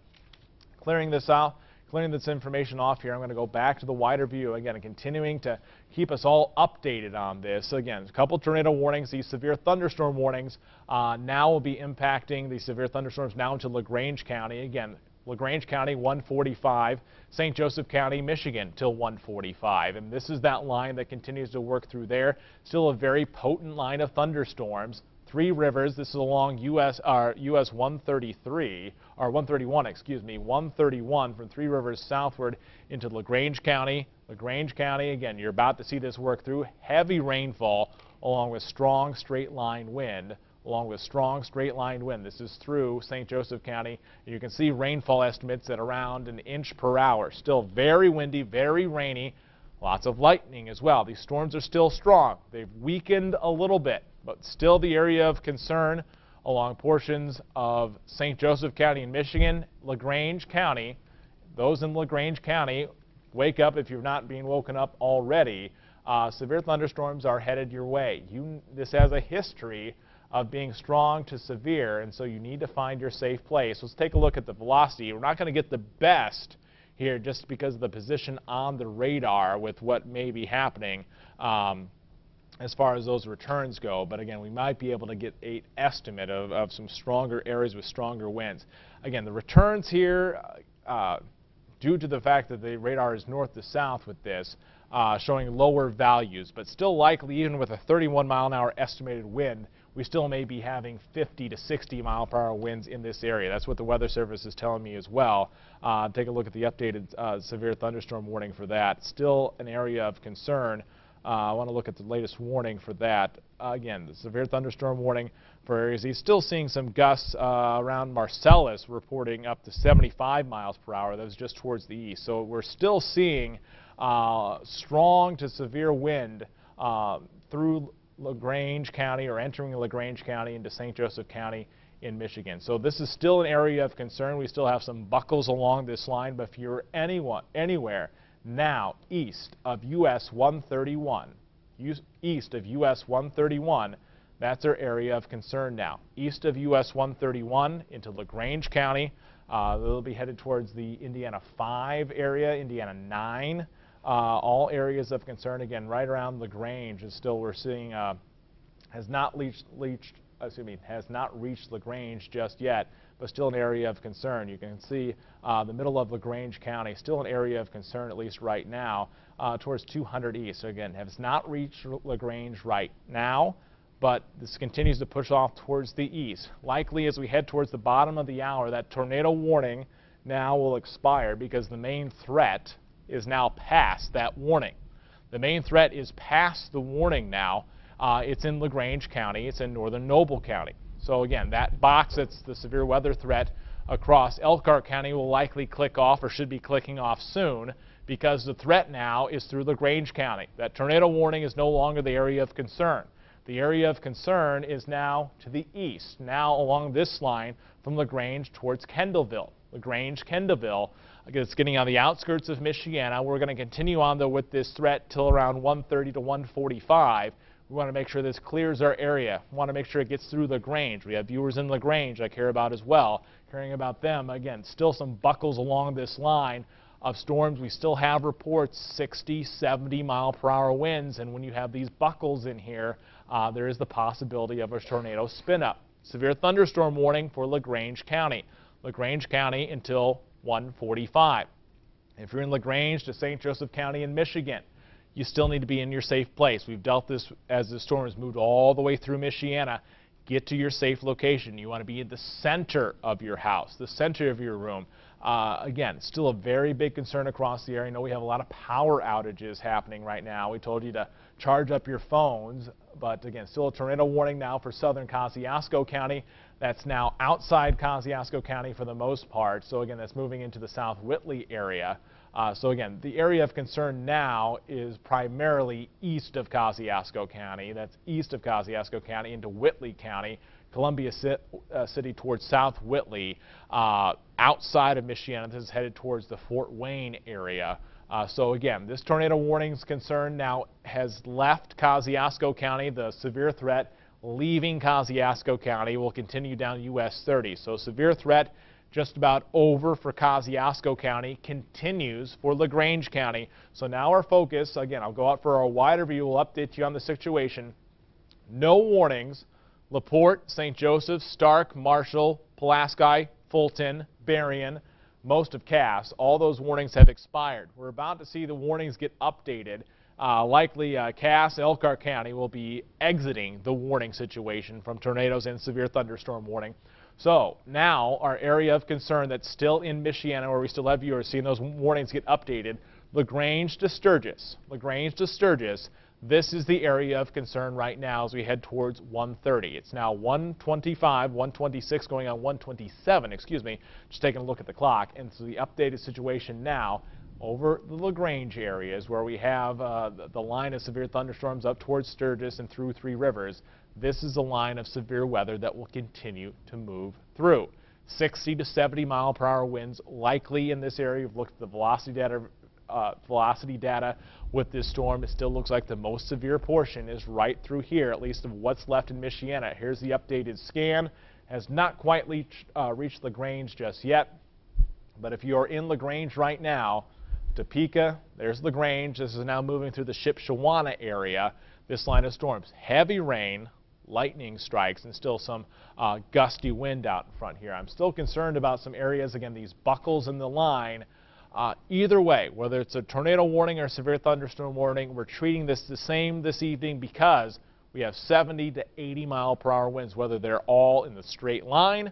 Clearing this out, clearing this information off here, I'm going to go back to the wider view again and continuing to keep us all updated on this. Again, a couple tornado warnings, these severe thunderstorm warnings now will be impacting the severe thunderstorms now into LaGrange County. Again, LaGrange County 145, St. Joseph County, Michigan till 145. And this is that line that continues to work through there. Still a very potent line of thunderstorms. Three Rivers, this is along US 133, or 131, excuse me, 131 from Three Rivers southward into LaGrange County. LaGrange County, again, you're about to see this work through. Heavy rainfall along with strong straight line wind. This is through St. Joseph County. You can see rainfall estimates at around 1 inch per hour. Still very windy, very rainy, lots of lightning as well. These storms are still strong. They've weakened a little bit, but still the area of concern along portions of St. Joseph County in Michigan, LaGrange County. Those in LaGrange County, wake up if you're not being woken up already. Severe thunderstorms are headed your way. This has a history of being strong to severe, and so you need to find your safe place. Let's take a look at the velocity. We're not going to get the best here just because of the position on the radar with what may be happening as far as those returns go, but again, we might be able to get an estimate of some stronger areas with stronger winds. Again, the returns here, due to the fact that the radar is north to south with this, showing lower values, but still likely, even with a 31-mile-an-hour estimated wind, we still may be having 50 to 60 mile-per-hour winds in this area. That's what the Weather Service is telling me as well. Take a look at the updated severe thunderstorm warning for that. Still an area of concern. I want to look at the latest warning for that. Again, the severe thunderstorm warning for areas. He's still seeing some gusts around Marcellus, reporting up to 75 miles per hour. That was just towards the east. So we're still seeing strong to severe wind through LaGrange County or entering LaGrange County into St. Joseph County in Michigan. So this is still an area of concern. We still have some buckles along this line, but if you're anywhere now east of US 131, that's our area of concern now. East of US 131 into LaGrange County. They'll be headed towards the Indiana 5 area, Indiana 9. All areas of concern, again, right around LaGrange is still we're seeing has not reached LaGrange just yet, but still an area of concern. You can see the middle of LaGrange County, still an area of concern at least right now, towards 200 east. So again, has not reached LaGrange right now, but this continues to push off towards the east. Likely as we head towards the bottom of the hour, that tornado warning now will expire because the main threat is now past that warning. The main threat is past the warning now. It's in LaGrange County. It's in northern Noble County. So again, that box that's the severe weather threat across Elkhart County will likely click off or should be clicking off soon because the threat now is through LaGrange County. That tornado warning is no longer the area of concern. The area of concern is now to the east, now along this line from LaGrange towards Kendallville. LaGrange, Kendallville, it's getting on the outskirts of Michiana. We're going to continue on, though, with this threat till around 1:30 to 1:45. We want to make sure this clears our area. We want to make sure it gets through LaGrange. We have viewers in LaGrange I care about as well. Caring about them, again, still some buckles along this line of storms. We still have reports 60, 70 mile per hour winds, and when you have these buckles in here, there is the possibility of a tornado spin up. Severe thunderstorm warning for LaGrange County. LaGrange County until 1:45. If you're in LaGrange to St. Joseph County in Michigan, you still need to be in your safe place. We've dealt this as the storm has moved all the way through Michiana. Get to your safe location. You want to be in the center of your house, the center of your room. Again, still a very big concern across the area. I know we have a lot of power outages happening right now. We told you to charge up your phones, but again, still a tornado warning now for southern Kosciuszko County. That's now outside Kosciuszko County for the most part. So again, that's moving into the South Whitley area. So again, the area of concern now is primarily east of Kosciuszko County. That's east of Kosciuszko County into Whitley County, Columbia City towards South Whitley. Outside of Michiana, this is headed towards the Fort Wayne area. So again, this tornado warning's concern now has left Kosciuszko County. The severe threat leaving Kosciuszko County will continue down US 30. So severe threat just about over for Kosciuszko County, continues for LaGrange County. So now our focus, again, I'll go out for a wider view. We'll update you on the situation. No warnings. LaPorte, St. Joseph, Stark, Marshall, Pulaski, Fulton, Berrien, most of Cass, all those warnings have expired. We're about to see the warnings get updated. Likely Cass, Elkhart County will be exiting the warning situation from tornadoes and severe thunderstorm warning. So now our area of concern that's still in Michiana, where we still have viewers seeing those warnings get updated, LaGrange to Sturgis. LaGrange to Sturgis. This is the area of concern right now as we head towards 1:30. It's now 1:25, 1:26, going on 1:27, excuse me. Just taking a look at the clock. And so the updated situation now over the LaGrange areas where we have the line of severe thunderstorms up towards Sturgis and through Three Rivers. This is a line of severe weather that will continue to move through. 60 to 70 mile per hour winds likely in this area. We've looked at the velocity data with this storm. It still looks like the most severe portion is right through here, at least of what's left in Michiana. Here's the updated scan. Has not quite reached LaGrange just yet, but if you're in LaGrange right now, Topeka, there's LaGrange. This is now moving through the Shipshewana area. This line of storms, heavy rain, lightning strikes, and still some gusty wind out in front here. I'm still concerned about some areas, again, these buckles in the line. Either way, whether it's a tornado warning or a severe thunderstorm warning, we're treating this the same this evening because we have 70 to 80 mile per hour winds, whether they're all in the straight line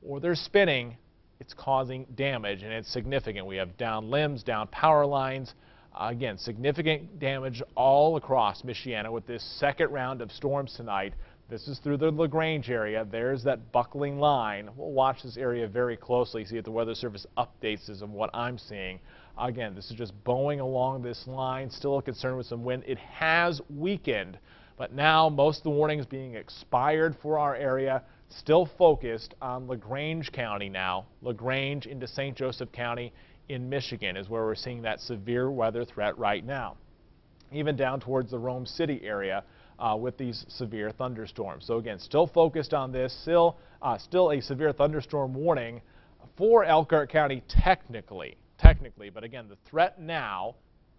or they're spinning. It's causing damage, and it's significant. We have down limbs, down power lines. Again, significant damage all across Michiana with this second round of storms tonight. This is through the LaGrange area. There's that buckling line. We'll watch this area very closely, see if the Weather Service updates this of what I'm seeing. Again, this is just bowing along this line. Still a concern with some wind. It has weakened, but now most of the warnings being expired for our area. Still focused on LaGrange County now. LaGrange into St. Joseph County in Michigan is where we're seeing that severe weather threat right now. Even down towards the Rome City area with these severe thunderstorms. So again, still focused on this. Still a severe thunderstorm warning for Elkhart County technically. But again, the threat now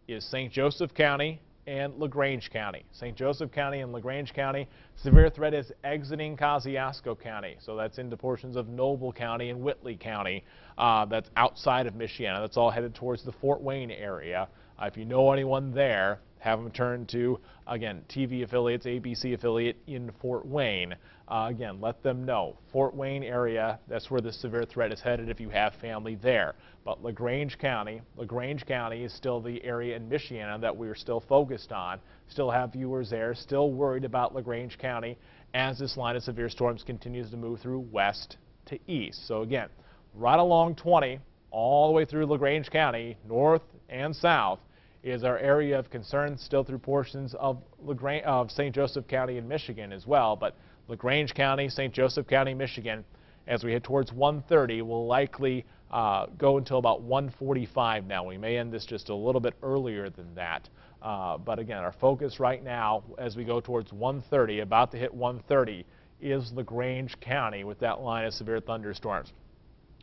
is St. Joseph County and LaGrange County. St. Joseph County and LaGrange County. Severe threat is exiting Kosciuszko County. So that's into portions of Noble County and Whitley County. That's outside of Michiana. That's all headed towards the Fort Wayne area. If you know anyone there, have them turn to, again, TV affiliates, ABC affiliate in Fort Wayne. Again, let them know. Fort Wayne area, that's where the severe threat is headed if you have family there. But LaGrange County is still the area in Michiana that we're still focused on. Still have viewers there, still worried about LaGrange County as this line of severe storms continues to move through west to east. So again, right along 20, all the way through LaGrange County, north and south is our area of concern, still through portions of St. Joseph County in Michigan as well. But LaGrange County, St. Joseph County, Michigan, as we head towards 1:30, will likely go until about 1:45 now. We may end this just a little bit earlier than that. But again, our focus right now as we go towards 1:30, about to hit 1:30, is LaGrange County with that line of severe thunderstorms.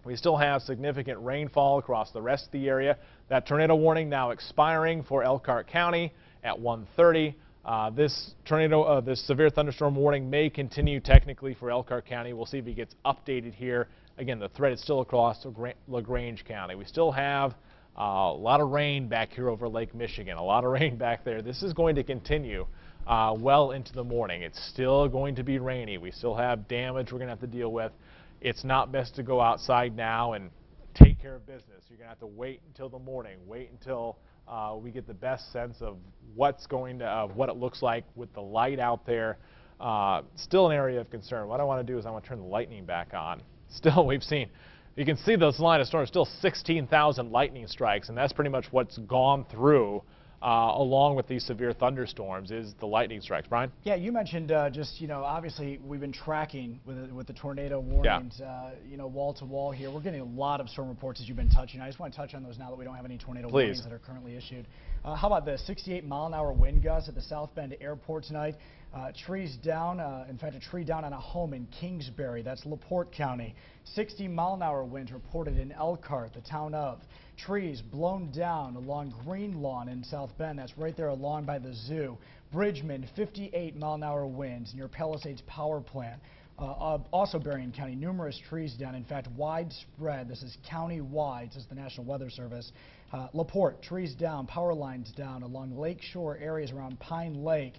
We still have significant rainfall across the rest of the area. That tornado warning now expiring for Elkhart County at 1:30. This severe thunderstorm warning may continue technically for Elkhart County. We'll see if it gets updated here. Again, the threat is still across LaGrange County. We still have a lot of rain back here over Lake Michigan, a lot of rain back there. This is going to continue well into the morning. It's still going to be rainy. We still have damage we're going to have to deal with. It's not best to go outside now and take care of business. You're going to have to wait until the morning, wait until we get the best sense of what it looks like with the light out there. Still an area of concern. What I want to do is I want to turn the lightning back on. Still, you can see those line of storms, still 16,000 lightning strikes, and that's pretty much what's gone through along with these severe thunderstorms is the lightning strikes. Brian? Yeah, you mentioned obviously we've been tracking with the tornado warnings, wall to wall here. We're getting a lot of storm reports as you've been touching. I just want to touch on those now that we don't have any tornado warnings that are currently issued. How about the 68-mile-an-hour wind gusts at the South Bend Airport tonight? Trees down, in fact, a tree down on a home in Kingsbury, that's LaPorte County. 60-mile-an-hour winds reported in Elkhart, the town of. Trees blown down along Green Lawn in South Bend, that's right there along by the zoo. Bridgman, 58-mile-an-hour winds near Palisades Power Plant. Also Berrien County, numerous trees down, in fact widespread. This is county-wide, this is the National Weather Service. LaPorte, trees down, power lines down along lakeshore areas around Pine Lake.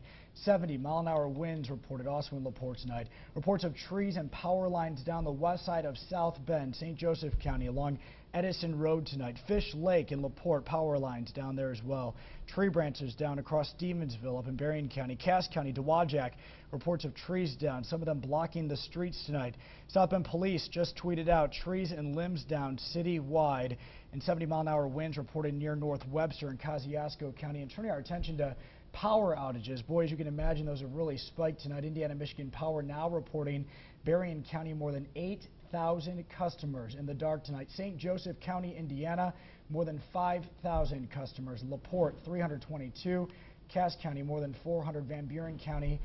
70-mile-an-hour winds reported also in LaPorte tonight. Reports of trees and power lines down the west side of South Bend, St. Joseph County along Edison Road tonight. Fish Lake in LaPorte, power lines down there as well. Tree branches down across Stevensville up in Berrien County. Cass County, Dowagiac, reports of trees down, some of them blocking the streets tonight. South Bend Police just tweeted out trees and limbs down citywide, and 70-mile-an-hour winds reported near North Webster and Kosciuszko County. And turning our attention to power outages. Boy, as you can imagine, those have really spiked tonight. Indiana Michigan Power now reporting Berrien County more than 8,000 customers in the dark tonight. St. Joseph County, Indiana, more than 5,000 customers. LaPorte, 322. Cass County, more than 400. Van Buren County,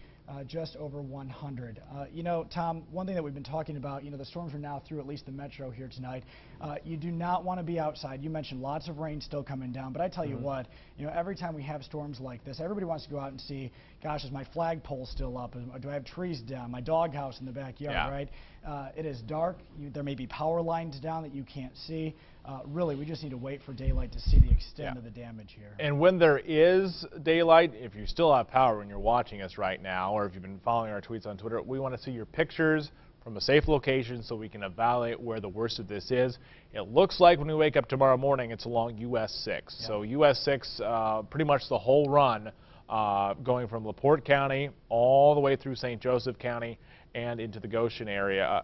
just over 100. Tom, one thing that we've been talking about, the storms are now through at least the metro here tonight. You do not want to be outside. You mentioned lots of rain still coming down, but I tell you what, every time we have storms like this, everybody wants to go out and see, gosh, is my flagpole still up? Do I have trees down? My doghouse in the backyard, right? It is dark. There may be power lines down that you can't see. Really, we just need to wait for daylight to see the extent of the damage here. And when there is daylight, if you still have power when you're watching us right now, or if you've been following our tweets on Twitter, we want to see your pictures from a safe location so we can evaluate where the worst of this is. It looks like when we wake up tomorrow morning, it's along US 6. So US 6, pretty much the whole run, going from LaPorte County all the way through St. Joseph County and into the Goshen area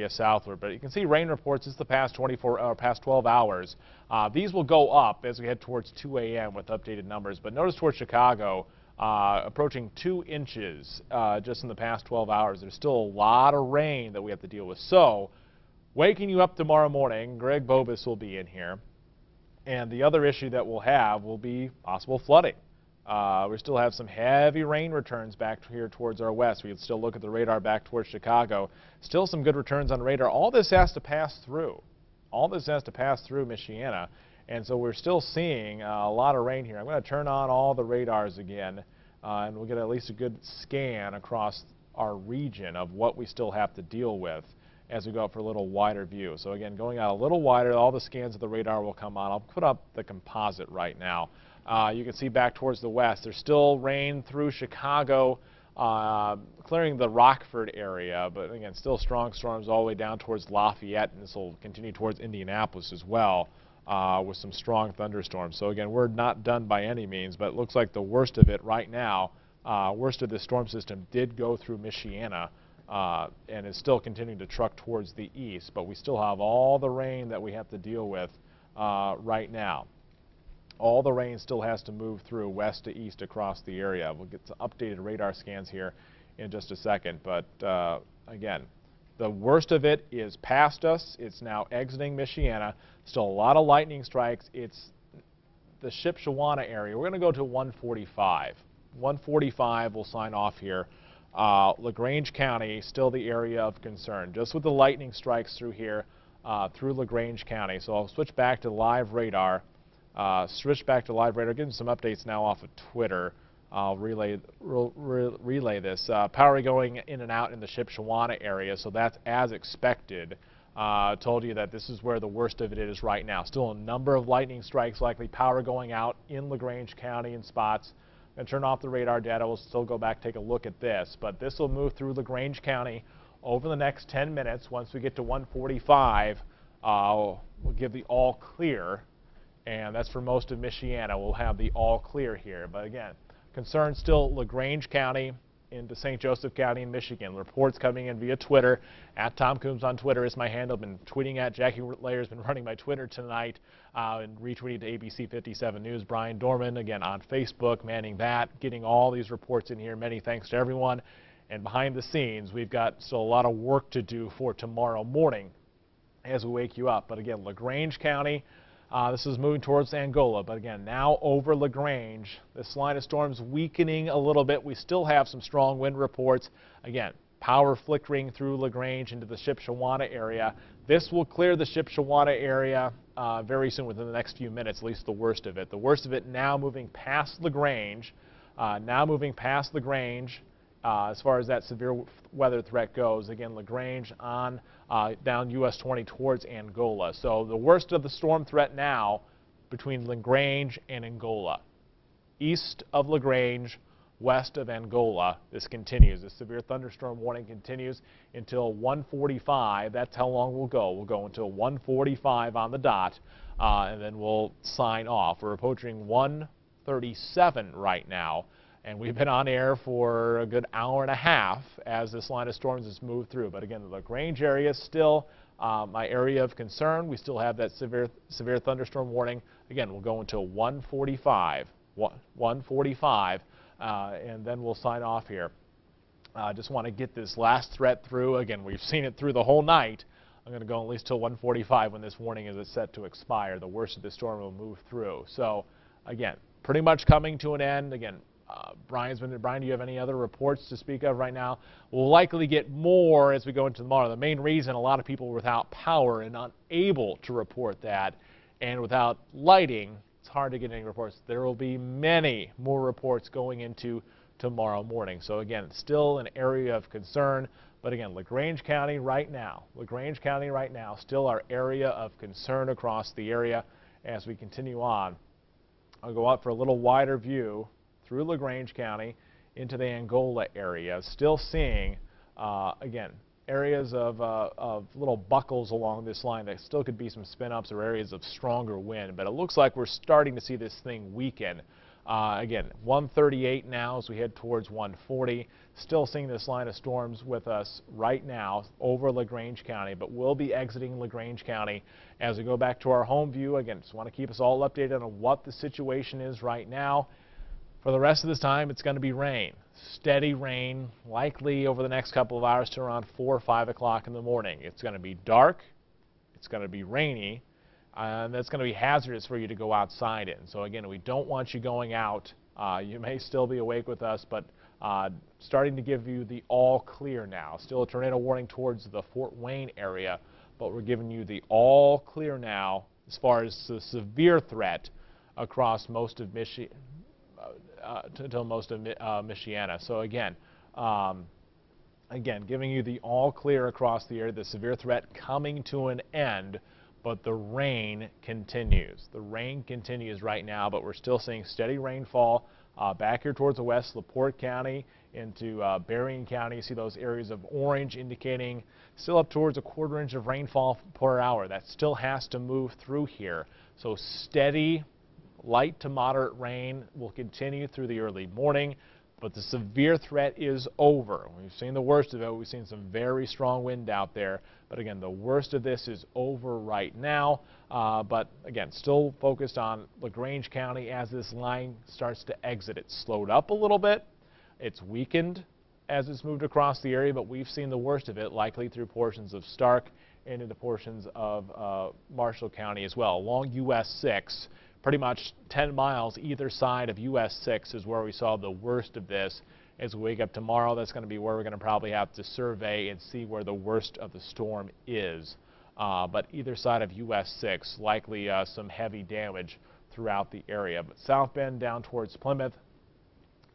southward. But you can see rain reports just the past 12 hours. These will go up as we head towards 2 a.m. with updated numbers. But notice towards Chicago, approaching 2 inches just in the past 12 hours. There's still a lot of rain that we have to deal with. So, waking you up tomorrow morning, Greg Bobus will be in here. And the other issue that we'll have will be possible flooding. We still have some heavy rain returns back here towards our west. We can still look at the radar back towards Chicago. Still some good returns on radar. All this has to pass through. All this has to pass through Michiana. And so we're still seeing a lot of rain here. I'm going to turn on all the radars again, and we'll get at least a good scan across our region of what we still have to deal with as we go up for a little wider view. So again, going out a little wider, all the scans of the radar will come on. I'll put up the composite right now. You can see back towards the west, there's still rain through Chicago, clearing the Rockford area, but again, still strong storms all the way down towards Lafayette, and this will continue towards Indianapolis as well with some strong thunderstorms. So again, we're not done by any means, but it looks like the worst of it right now, worst of the storm system did go through Michiana and is still continuing to truck towards the east, but we still have all the rain that we have to deal with right now. All the rain still has to move through west to east across the area. We'll get some updated radar scans here in just a second, but again, the worst of it is past us. It's now exiting Michiana. Still a lot of lightning strikes. It's the Shipshewana area. We're going to go to 145. 145 will sign off here. LaGrange County, still the area of concern, just with the lightning strikes through here, through LaGrange County. So I'll switch back to live radar. Getting some updates now off of Twitter. I'll relay this. Power going in and out in the Shipshewana area, so that's as expected. Told you that this is where the worst of it is right now. Still a number of lightning strikes, likely power going out in LaGrange County in spots. And turn off the radar data. We'll still go back, take a look at this. But this will move through LaGrange County over the next 10 minutes. Once we get to 145, we'll give the all clear. And that's for most of Michiana. We'll have the all clear here. But again, concern still LaGrange County into St. Joseph County in Michigan. Reports coming in via Twitter. At Tom Coombs on Twitter is my handle. Been tweeting at Jackie Layer's been running my Twitter tonight and retweeting to ABC 57 News. Brian Dorman again on Facebook manning that, getting all these reports in here. Many thanks to everyone. And behind the scenes, we've got still a lot of work to do for tomorrow morning as we wake you up. But again, LaGrange County. This is moving towards Angola, but again, now over LaGrange. This line of storms weakening a little bit. We still have some strong wind reports. Again, power flickering through LaGrange into the Shipshewana area. This will clear the Shipshewana area very soon, within the next few minutes, at least the worst of it. The worst of it now moving past LaGrange. As far as that severe weather threat goes. Again, LaGrange on down US 20 towards Angola. So the worst of the storm threat now between LaGrange and Angola. East of LaGrange, west of Angola, this continues. The severe thunderstorm warning continues until 1:45. That's how long we'll go. We'll go until 1:45 on the dot, and then we'll sign off. We're approaching 1:37 right now. And we've been on air for a good hour and a half as this line of storms has moved through. But again, the LaGrange area is still my area of concern. We still have that severe thunderstorm warning. Again, we'll go until 1:45, and then we'll sign off here. Just want to get this last threat through. Again, we've seen it through the whole night. I'm going to go at least till 1:45 when this warning is set to expire. The worst of the storm will move through. So again, pretty much coming to an end. Again, Brian, do you have any other reports to speak of right now? We'll likely get more as we go into tomorrow. The main reason a lot of people were without power and unable to report that, and without lighting, it's hard to get any reports. There will be many more reports going into tomorrow morning. So again, still an area of concern. But again, LaGrange County right now, still our area of concern across the area. As we continue on, I'll go out for a little wider view through LaGrange County into the Angola area. Still seeing, again, areas of little buckles along this line. There still could be some spin-ups or areas of stronger wind, but it looks like we're starting to see this thing weaken. Again, 138 now as we head towards 140. Still seeing this line of storms with us right now over LaGrange County, but we'll be exiting LaGrange County as we go back to our home view. Again, just want to keep us all updated on what the situation is right now. For the rest of this time, it's going to be rain. Steady rain, likely over the next couple of hours to around 4 or 5 o'clock in the morning. It's going to be dark. It's going to be rainy. And that's going to be hazardous for you to go outside in. So again, we don't want you going out. You may still be awake with us, but starting to give you the all clear now. Still a tornado warning towards the Fort Wayne area, but we're giving you the all clear now as far as the severe threat across most of Michiana. Michiana. So again, giving you the all clear across the area, the severe threat coming to an end, but the rain continues. The rain continues right now, but we're still seeing steady rainfall back here towards the west, LaPorte County into Berrien County. You see those areas of orange indicating still up towards a quarter inch of rainfall per hour. That still has to move through here. So steady light to moderate rain will continue through the early morning. but the severe threat is over. We've seen the worst of it. We've seen some very strong wind out there. But again, the worst of this is over right now. But again, still focused on LaGrange County as this line starts to exit. It's slowed up a little bit. It's weakened as it's moved across the area, but we've seen the worst of it, likely through portions of Stark and into portions of Marshall County as well. Along US 6, pretty much 10 miles either side of US 6 is where we saw the worst of this. As we wake up tomorrow, that's going to be where we're going to probably have to survey and see where the worst of the storm is. But either side of US 6, likely some heavy damage throughout the area. But South Bend down towards Plymouth,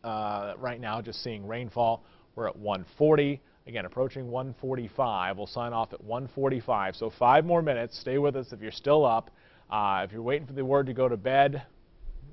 right now just seeing rainfall. We're at 140. Again, approaching 145. We'll sign off at 145. So 5 more minutes. Stay with us if you're still up. If you're waiting for the word to go to bed,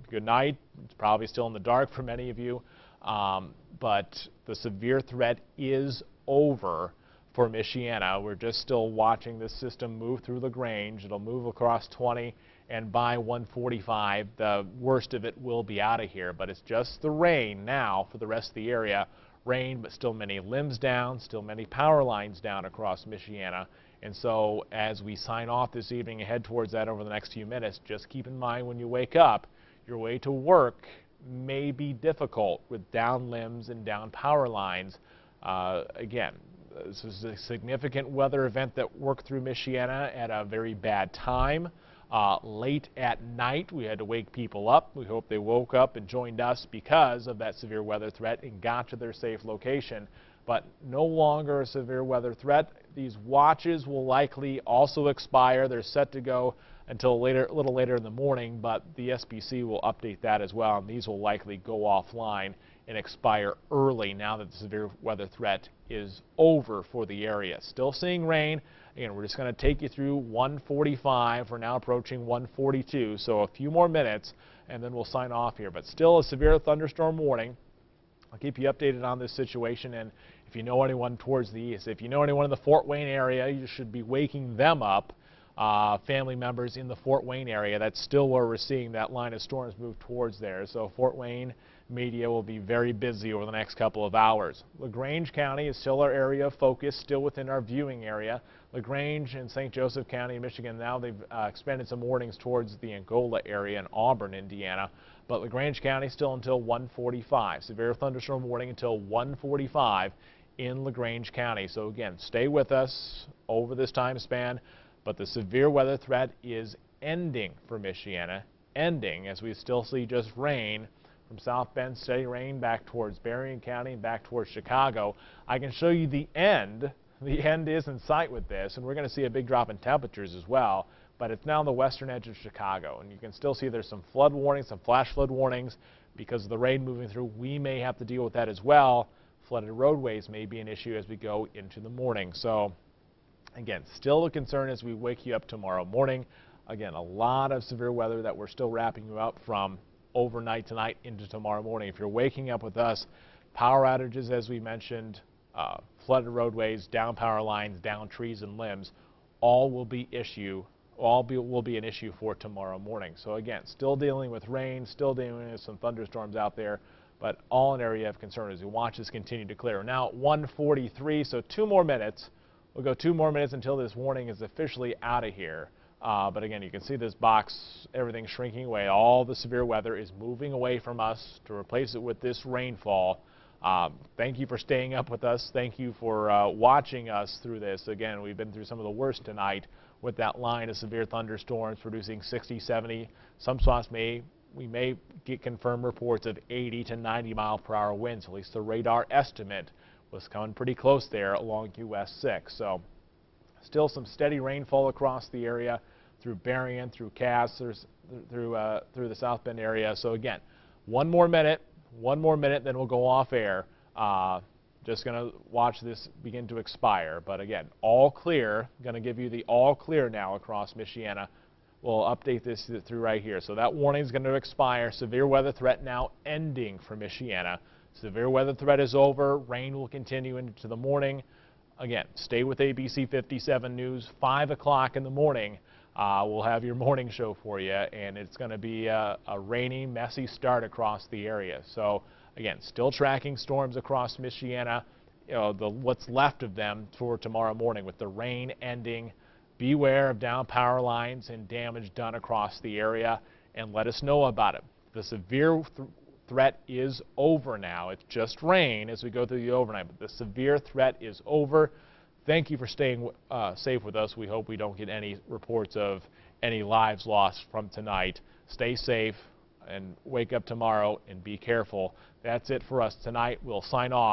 good night. It's probably still in the dark for many of you. But the severe threat is over for Michiana. We're just still watching this system move through LaGrange. It'll move across 20, and by 145, the worst of it will be out of here. But it's just the rain now for the rest of the area. Rain, but still many limbs down, still many power lines down across Michiana. And so as we sign off this evening and head towards that over the next few minutes, just keep in mind when you wake up, your way to work may be difficult with down limbs and down power lines. Again, this is a significant weather event that worked through Michiana at a very bad time. Late at night, we had to wake people up. We hope they woke up and joined us because of that severe weather threat and got to their safe location. But no longer a severe weather threat. These watches will likely also expire. They're set to go until a little later in the morning, but the SPC will update that as well, and these will likely go offline and expire early now that the severe weather threat is over for the area. Still seeing rain. Again, we're just going to take you through 145. We're now approaching 142, so a few more minutes, and then we'll sign off here. But still a severe thunderstorm warning. I'll keep you updated on this situation, and if you know anyone towards the east, if you know anyone in the Fort Wayne area, you should be waking them up. Family members in the Fort Wayne area, that's still where we're seeing that line of storms move towards there. So Fort Wayne media will be very busy over the next couple of hours. LaGrange County is still our area of focus, still within our viewing area. LaGrange and St. Joseph County, Michigan, now they've expanded some warnings towards the Angola area and Auburn, Indiana. But LaGrange County still until 145. Severe thunderstorm warning until 145 in LaGrange County. So again, stay with us over this time span. But the severe weather threat is ending for Michiana, ending as we still see just rain from South Bend, steady rain back towards Berrien County and back towards Chicago. I can show you the end. The end is in sight with this, and we're going to see a big drop in temperatures as well. But it's now on the western edge of Chicago, and you can still see there's some flood warnings, some flash flood warnings because of the rain moving through. We may have to deal with that as well. Flooded roadways may be an issue as we go into the morning. So again, still a concern as we wake you up tomorrow morning. Again, a lot of severe weather that we're still wrapping you up from overnight tonight into tomorrow morning. If you're waking up with us, power outages, as we mentioned, flooded roadways, down power lines, down trees and limbs, all will be an issue for tomorrow morning. So again, still dealing with rain, still dealing with some thunderstorms out there, but all an area of concern as we watch this continue to clear. Now at 1:43, so 2 more minutes. We'll go 2 more minutes until this warning is officially out of here. But again, you can see this box, everything shrinking away. All the severe weather is moving away from us to replace it with this rainfall. Thank you for staying up with us. Thank you for watching us through this. Again, we've been through some of the worst tonight with that line of severe thunderstorms producing 60, 70. Some spots we may get confirmed reports of 80 to 90 mile per hour winds. At least the radar estimate was coming pretty close there along US 6. So still some steady rainfall across the area through Berrien, through Cass, through the South Bend area. So again, one more minute, then we'll go off air. Just going to watch this begin to expire. But again, all clear. Going to give you the all clear now across Michiana. We'll update this through right here. So that warning is going to expire. Severe weather threat now ending for Michiana. Severe weather threat is over. Rain will continue into the morning. Again, stay with ABC 57 News. 5 o'clock in the morning, we'll have your morning show for you, and it's going to be a rainy, messy start across the area. So Again, still tracking storms across Michiana, you know, what's left of them for tomorrow morning with the rain ending. Beware of down power lines and damage done across the area, and let us know about it. The severe threat is over now. It's just rain as we go through the overnight, but the severe threat is over. Thank you for staying safe with us. We hope we don't get any reports of any lives lost from tonight. Stay safe and wake up tomorrow and be careful. That's it for us tonight. We'll sign off.